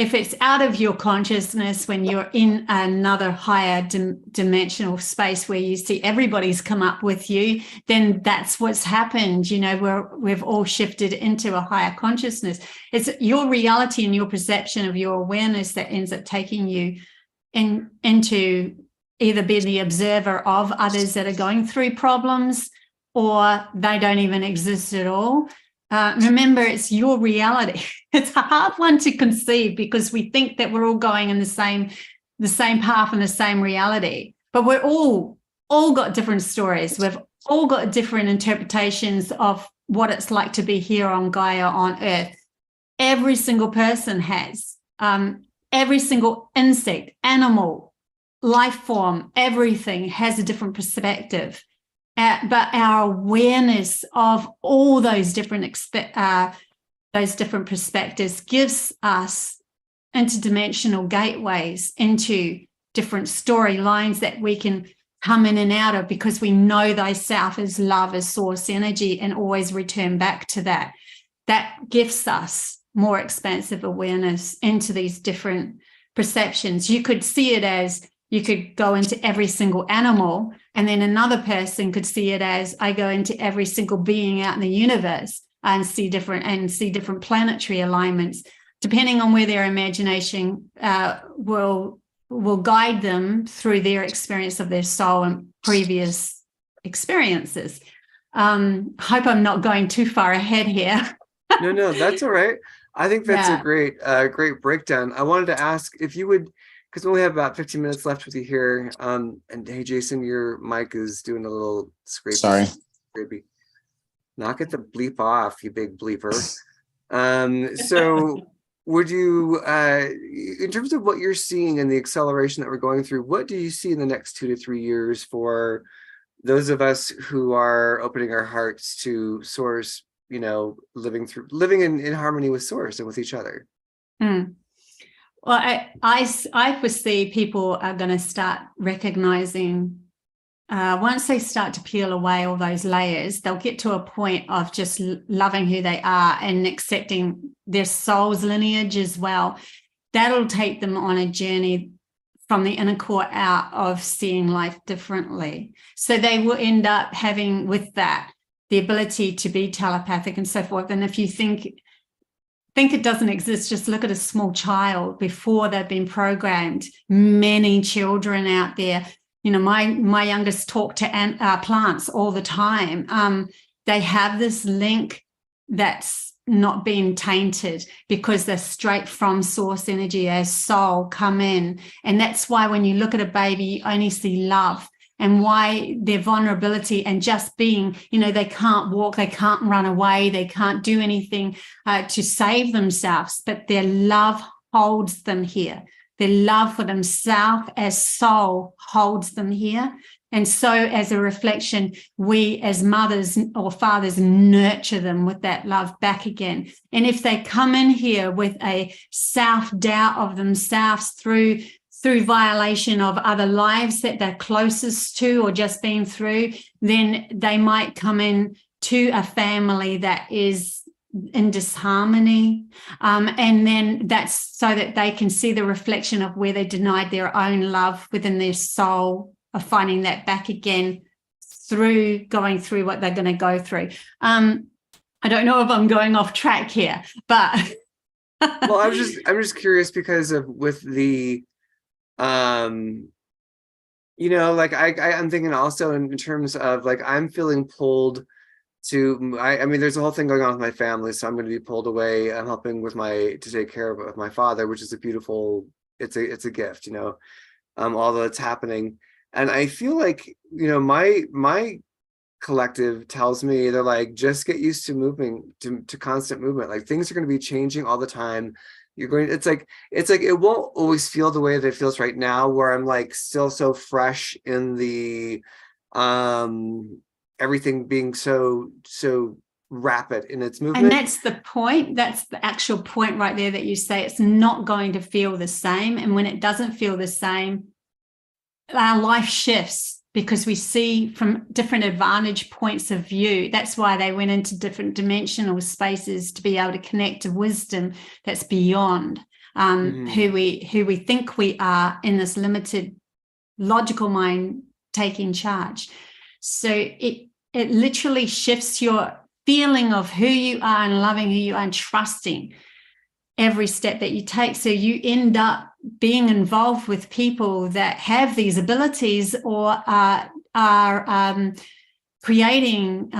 C: If it's out of your consciousness, when you're in another higher dimensional space where you see everybody's come up with you, then that's what's happened. We've all shifted into a higher consciousness. It's your reality and your perception of your awareness that ends up taking you into either being the observer of others that are going through problems, or they don't even exist at all. Remember, it's your reality. It's a hard one to conceive because we think that we're all going in the same path and the same reality, but we're all got different stories. We've all got different interpretations of what it's like to be here on Gaia, on Earth. Every single person has, every single insect, animal, life form, everything has a different perspective. but our awareness of all those different perspectives gives us interdimensional gateways into different storylines that we can come in and out of, because we know thyself as love, as source energy, and always return back to that. That gives us more expansive awareness into these different perceptions. You could see it as, you could go into every single animal, and then another person could see it as, I go into every single being out in the universe and see different planetary alignments, depending on where their imagination will guide them through their experience of their soul and previous experiences. Hope I'm not going too far ahead here.
A: No, that's all right. I think that's a great breakdown. I wanted to ask if you would, because we only have about 15 minutes left with you here. And hey, Jason, your mic is doing a little scrapey.
D: Sorry.
A: Scrapey. Knock it the bleep off, you big bleeper. So would you, in terms of what you're seeing and the acceleration that we're going through, what do you see in the next 2 to 3 years for those of us who are opening our hearts to Source, you know, living in harmony with Source and with each other?
C: Well, I foresee people are going to start recognizing, once they start to peel away all those layers, they'll get to a point of just loving who they are and accepting their soul's lineage as well. That'll take them on a journey from the inner core out of seeing life differently. So they will end up having, with that, the ability to be telepathic and so forth. And if you think it doesn't exist, just look at a small child before they've been programmed. Many children out there, you know, my youngest talk to plants all the time. They have this link that's not been tainted because they're straight from source energy as soul come in. And that's why when you look at a baby, you only see love, and why their vulnerability and just being, you know, they can't walk, they can't run away, they can't do anything to save themselves, but their love holds them here. Their love for themselves as soul holds them here. And so as a reflection, we as mothers or fathers nurture them with that love back again. And if they come in here with a self-doubt of themselves through violation of other lives that they're closest to or just been through, then they might come in to a family that is in disharmony, and then that's so that they can see the reflection of where they denied their own love within their soul, of finding that back again through going through what they're going to go through. I don't know if I'm going off track here, but
A: well, I'm just curious because of with the you know, like I'm thinking also in terms of like I'm feeling pulled to, I mean, there's a whole thing going on with my family, so I'm going to be pulled away. I'm helping with to take care of my father, which is a beautiful, it's a gift, you know, although it's happening. And I feel like, you know, my collective tells me, they're like, just get used to moving, to constant movement. Like things are going to be changing all the time. It's like it won't always feel the way that it feels right now, where I'm like still so fresh in the everything being so rapid in its movement.
C: And that's the point. That's the actual point right there, that you say it's not going to feel the same. And when it doesn't feel the same, our life shifts, because we see from different advantage points of view. That's why they went into different dimensional spaces, to be able to connect to wisdom that's beyond who we think we are in this limited logical mind taking charge. So it literally shifts your feeling of who you are and loving who you are and trusting every step that you take. So you end up being involved with people that have these abilities or are creating,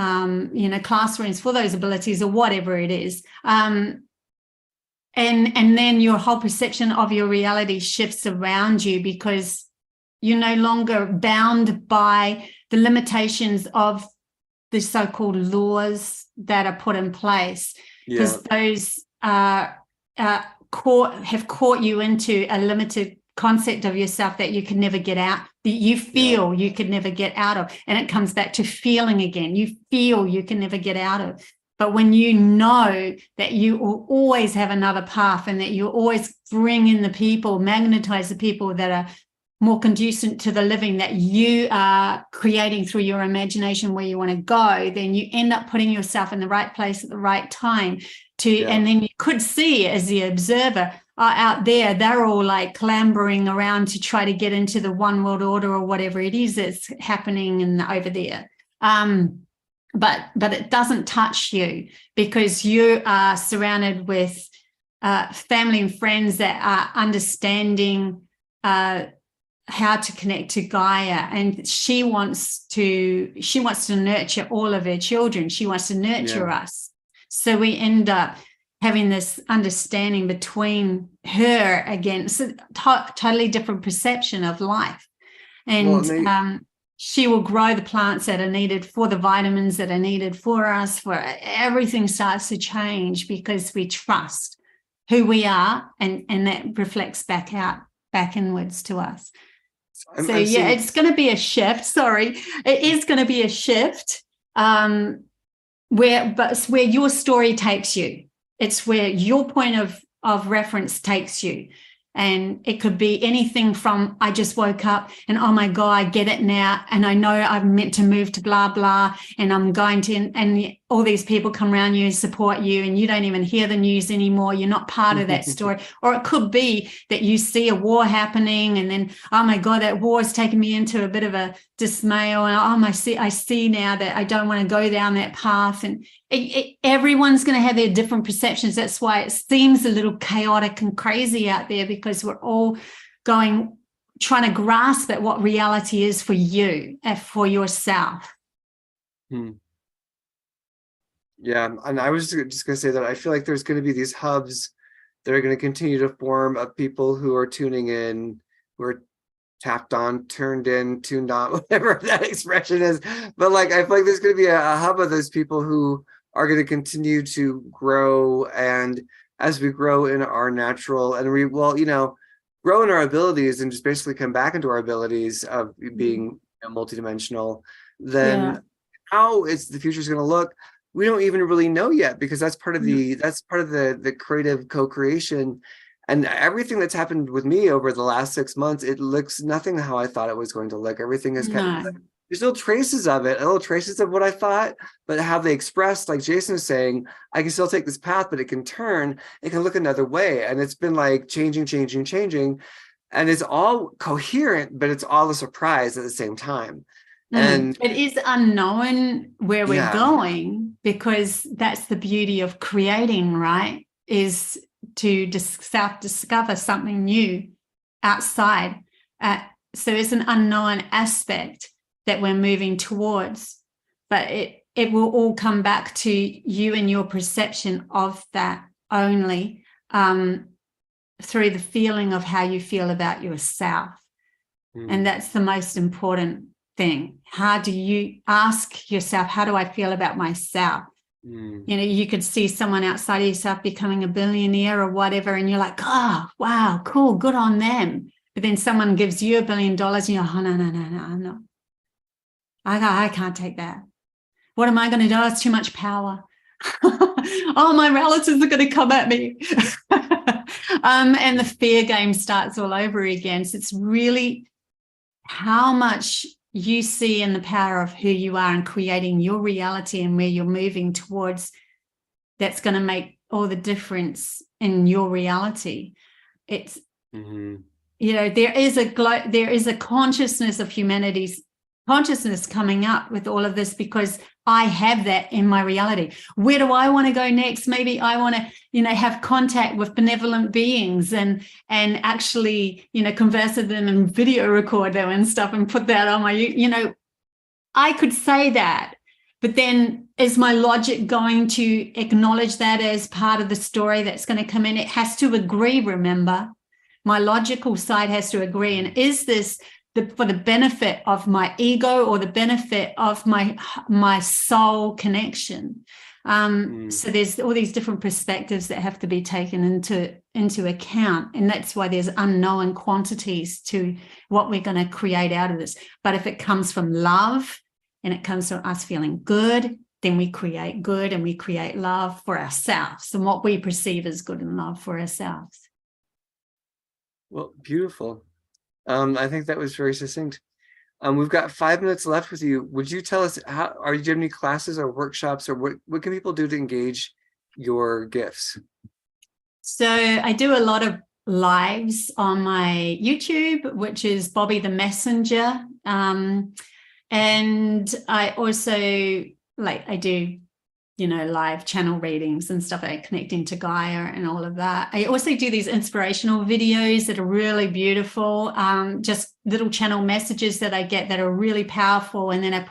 C: classrooms for those abilities or whatever it is. And then your whole perception of your reality shifts around you, because you're no longer bound by the limitations of the so-called laws that are put in place, because those have caught you into a limited concept of yourself that you can never get out, that you feel you could never get out of. And it comes back to feeling again. You feel you can never get out of. But when you know that you will always have another path and that you always bring in the people, magnetize the people that are more conducive to the living that you are creating through your imagination where you want to go, then you end up putting yourself in the right place at the right time and then you could see as the observer out there, they're all like clambering around to try to get into the one world order or whatever it is that's happening over there. But it doesn't touch you because you are surrounded with family and friends that are understanding how to connect to Gaia, and she wants to nurture all of her children. She wants to nurture us. So we end up having this understanding between her against a totally different perception of life. And she will grow the plants that are needed for the vitamins that are needed for us, for everything starts to change because we trust who we are, and that reflects back inwards to us. It's going to be a shift. Sorry, it is going to be a shift where your story takes you. It's where your point of reference takes you. And it could be anything from I just woke up and, oh, my God, I get it now. And I know I'm meant to move to blah, blah. And I'm going to, and all these people come around you and support you. And you don't even hear the news anymore. You're not part of that story. Or it could be that you see a war happening and then, oh, my God, that war has taken me into a bit of a dismay. Or, I see now that I don't want to go down that path. And everyone's going to have their different perceptions. That's why it seems a little chaotic and crazy out there, because we're all trying to grasp at what reality is for you and for yourself.
A: Yeah, and I was just going to say that I feel like there's going to be these hubs that are going to continue to form of people who are tuning in, who are tapped on, turned in, tuned on, whatever that expression is. But like, I feel like there's going to be a hub of those people who are going to continue to grow. And as we grow in our natural, and we will, grow in our abilities and just basically come back into our abilities of being multidimensional, then how the future is going to look, we don't even really know yet, because that's part of the creative co-creation. And everything that's happened with me over the last 6 months, it looks nothing how I thought it was going to look. Everything is kind of, there's little traces of it, little traces of what I thought, but how they expressed, like Jason was saying, I can still take this path, but it can turn, it can look another way. And it's been like changing. And it's all coherent, but it's all a surprise at the same time. And
C: it is unknown where we're going, because that's the beauty of creating, right? Is to discover something new outside. So it's an unknown aspect that we're moving towards, but it will all come back to you and your perception of that only through the feeling of how you feel about yourself. And that's the most important thing. How do you ask yourself, how do I feel about myself? You could see someone outside of yourself becoming a billionaire or whatever, and you're like, oh, wow, cool, good on them. But then someone gives you $1 billion and you're, oh, no. I can't take that. What am I going to do? Oh, it's too much power. Oh, my relatives are going to come at me. And the fear game starts all over again. So it's really how much you see in the power of who you are and creating your reality and where you're moving towards, that's going to make all the difference in your reality. It's, there is a consciousness of humanity's consciousness coming up with all of this, because I have that in my reality. Where do I want to go next? Maybe I want to, have contact with benevolent beings and actually, converse with them and video record them and stuff and put that on my, I could say that, but then is my logic going to acknowledge that as part of the story that's going to come in? It has to agree, remember. My logical side has to agree. And is this for the benefit of my ego or the benefit of my soul connection? So there's all these different perspectives that have to be taken into account. And that's why there's unknown quantities to what we're going to create out of this. But if it comes from love and it comes from us feeling good, then we create good and we create love for ourselves and what we perceive as good and love for ourselves.
A: Well, beautiful. I think that was very succinct. We've got 5 minutes left with you. Would you tell us do you have any classes or workshops, or what can people do to engage your gifts? So
C: I do a lot of lives on my YouTube, which is Bobbie the Messenger. And I also I do, live channel readings and stuff like connecting to Gaia and all of that. I also do these inspirational videos that are really beautiful, just little channel messages that I get that are really powerful. And then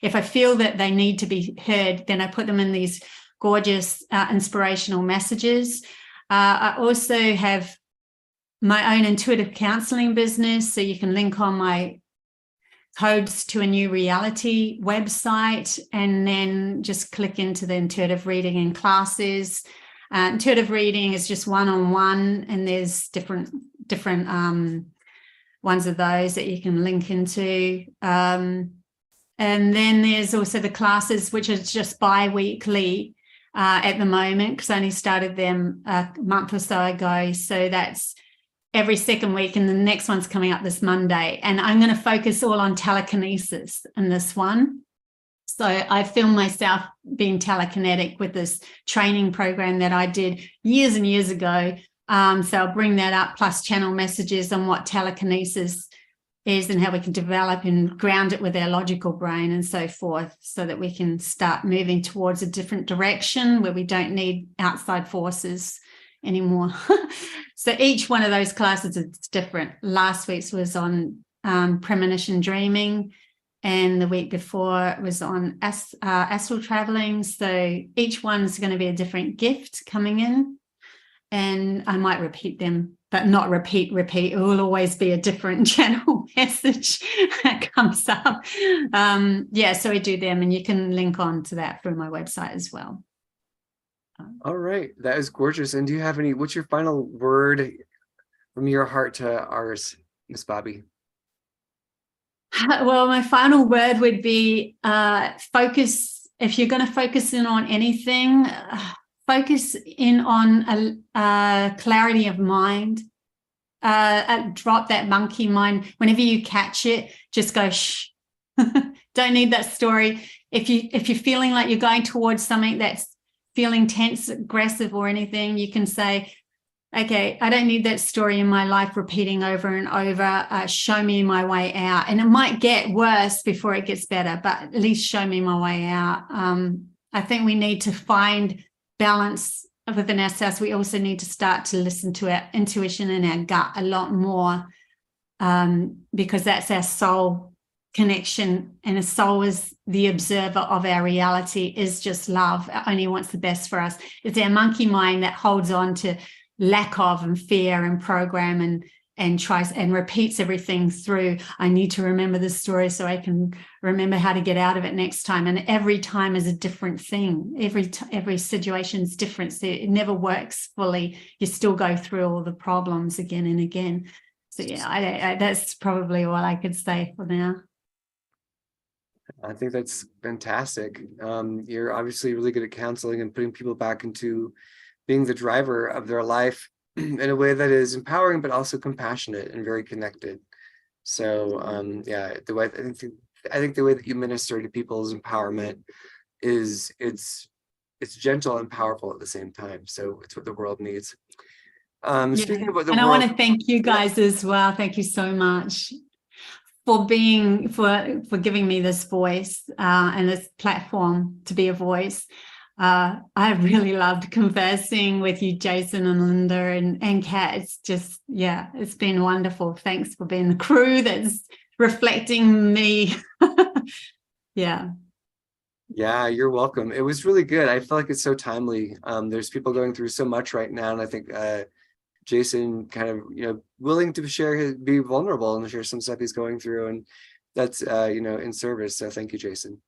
C: if I feel that they need to be heard, then I put them in these gorgeous inspirational messages. I also have my own intuitive counseling business, so you can link on my Codes to a New Reality website and then just click into the intuitive reading and classes. Intuitive reading is just one-on-one, and there's different ones of those that you can link into. And then there's also the classes, which is just bi-weekly at the moment, because I only started them a month or so ago. So that's every second week, and the next one's coming up this Monday. And I'm going to focus all on telekinesis in this one. So I filmed myself being telekinetic with this training program that I did years and years ago. So I'll bring that up, plus channel messages on what telekinesis is and how we can develop and ground it with our logical brain and so forth, so that we can start moving towards a different direction where we don't need outside forces anymore. So each one of those classes is different. Last week's was on premonition dreaming, and the week before it was on astral traveling. So each one's going to be a different gift coming in, and I might repeat them, but not repeat. It will always be a different channel message that comes up. So I do them, and you can link on to that through my website as well.
A: All right, that is gorgeous. And do you have what's your final word from your heart to ours, Miss Bobbie?
C: Well, my final word would be focus. If you're going to focus in on anything, focus in on a clarity of mind. Drop that monkey mind. Whenever you catch it, just go shh. Don't need that story. If you're feeling like you're going towards something that's feeling tense, aggressive, or anything, you can say, okay, I don't need that story in my life repeating over and over. Show me my way out. And it might get worse before it gets better, but at least show me my way out. I think we need to find balance within ourselves. We also need to start to listen to our intuition and our gut a lot more, because that's our soul connection, and a soul is the observer of our reality, is just love. It only wants the best for us. It's our monkey mind that holds on to lack of and fear and program and tries and repeats everything through. I need to remember this story so I can remember how to get out of it next time. And every time is a different thing. Every situation is different. So it never works fully. You still go through all the problems again and again. So yeah, that's probably all I could say for now.
A: I think that's fantastic. You're obviously really good at counseling and putting people back into being the driver of their life in a way that is empowering, but also compassionate and very connected. So I think the way that you minister to people's empowerment is it's gentle and powerful at the same time. So it's what the world needs. Speaking about the world,
C: I want to thank you guys as well. Thank you so much for giving me this voice and this platform to be a voice. I really loved conversing with you, Jason and Linda and Kat. It's just, it's been wonderful. Thanks for being the crew that's reflecting me. Yeah,
A: you're welcome. It was really good. I feel like it's so timely. There's people going through so much right now, and I think Jason kind of, willing to be vulnerable and share some stuff he's going through, and that's, in service. So thank you, Jason.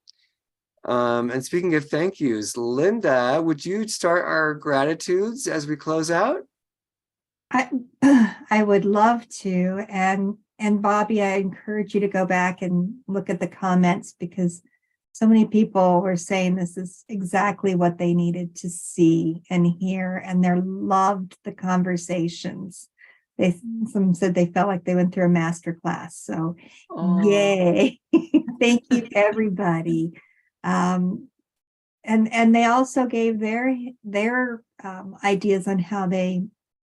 A: And speaking of thank yous, Linda, would you start our gratitudes as we close out?
B: I would love to. And Bobbie, I encourage you to go back and look at the comments, because so many people were saying this is exactly what they needed to see and hear, and they loved the conversations. Some said they felt like they went through a master class. So yay. Thank you, everybody. And they also gave their ideas on how they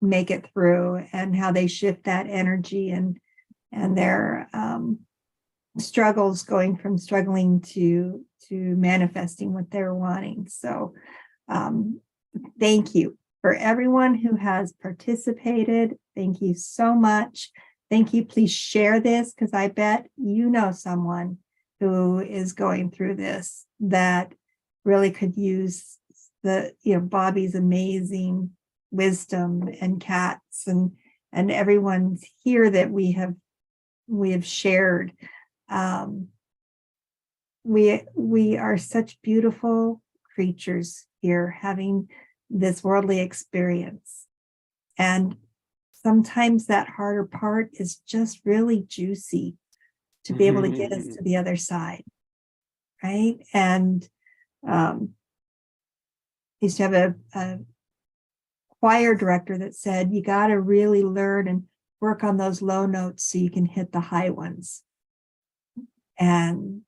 B: make it through and how they shift that energy and their struggles, going from struggling to manifesting what they're wanting. So thank you for everyone who has participated. Thank you so much. Thank you. Please share this, because I bet you know someone who is going through this that really could use Bobbie's amazing wisdom, and Kat's and everyone's here that we have shared. We are such beautiful creatures here, having this worldly experience, and sometimes that harder part is just really juicy to be able to get us to the other side, right? And used to have a choir director that said, you got to really learn and work on those low notes so you can hit the high ones. And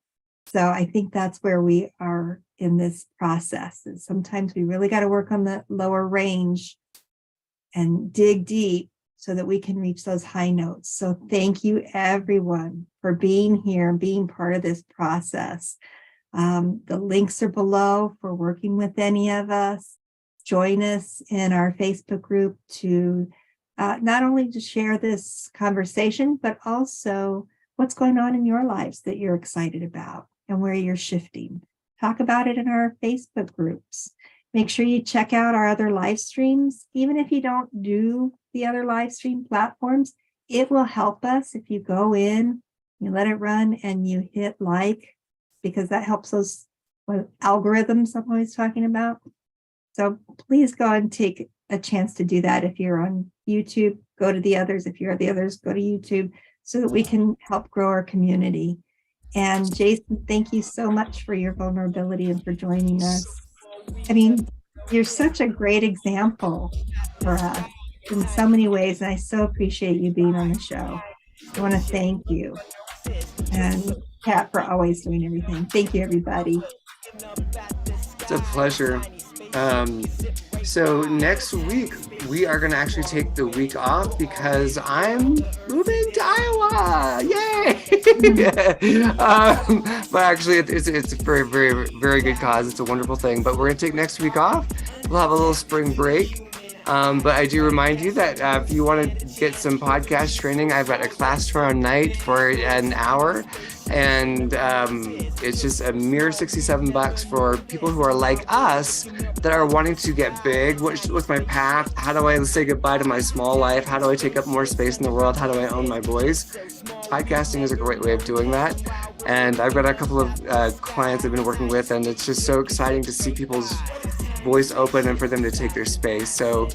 B: so I think that's where we are in this process. And sometimes we really got to work on the lower range and dig deep so that we can reach those high notes. So thank you, everyone, for being here and being part of this process. The links are below for working with any of us. Join us in our Facebook group to not only to share this conversation, but also what's going on in your lives that you're excited about and where you're shifting. Talk about it in our Facebook groups. Make sure you check out our other live streams. Even if you don't do the other live stream platforms, it will help us if you go in, you let it run, and you hit like, because that helps those algorithms I'm always talking about. So please go and take a chance to do that. If you're on YouTube, go to the others. If you're at the others, go to YouTube, so that we can help grow our community. And Jason, thank you so much for your vulnerability and for joining us. I mean, you're such a great example for us in so many ways, and I so appreciate you being on the show. I want to thank you. And Kat for always doing everything. Thank you, everybody.
A: It's a pleasure. So next week, we are going to actually take the week off because I'm moving to Iowa. Yay! But actually, it's a very, very, very good cause. It's a wonderful thing. But we're going to take next week off. We'll have a little spring break. But I do remind you that if you want to get some podcast training, I've got a class tomorrow night for an hour. And it's just a mere $67 for people who are like us that are wanting to get big. What's my path? How do I say goodbye to my small life? How do I take up more space in the world? How do I own my voice? Podcasting is a great way of doing that. And I've got a couple of clients I've been working with, and it's just so exciting to see people's voice open and for them to take their space. So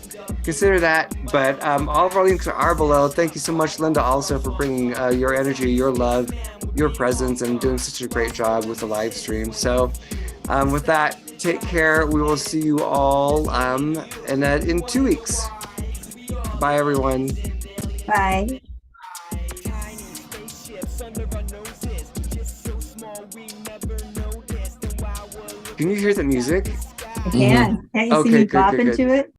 A: consider that. But all of our links are below. Thank you so much, Linda, also for bringing your energy, your love, your presence, and doing such a great job with the live stream. So with that, take care. We will see you all in 2 weeks. Bye, everyone.
B: Bye.
A: Can you hear the music?
B: I can. Can't you see me
A: Okay, good,
B: bop
A: good, good.
B: into it?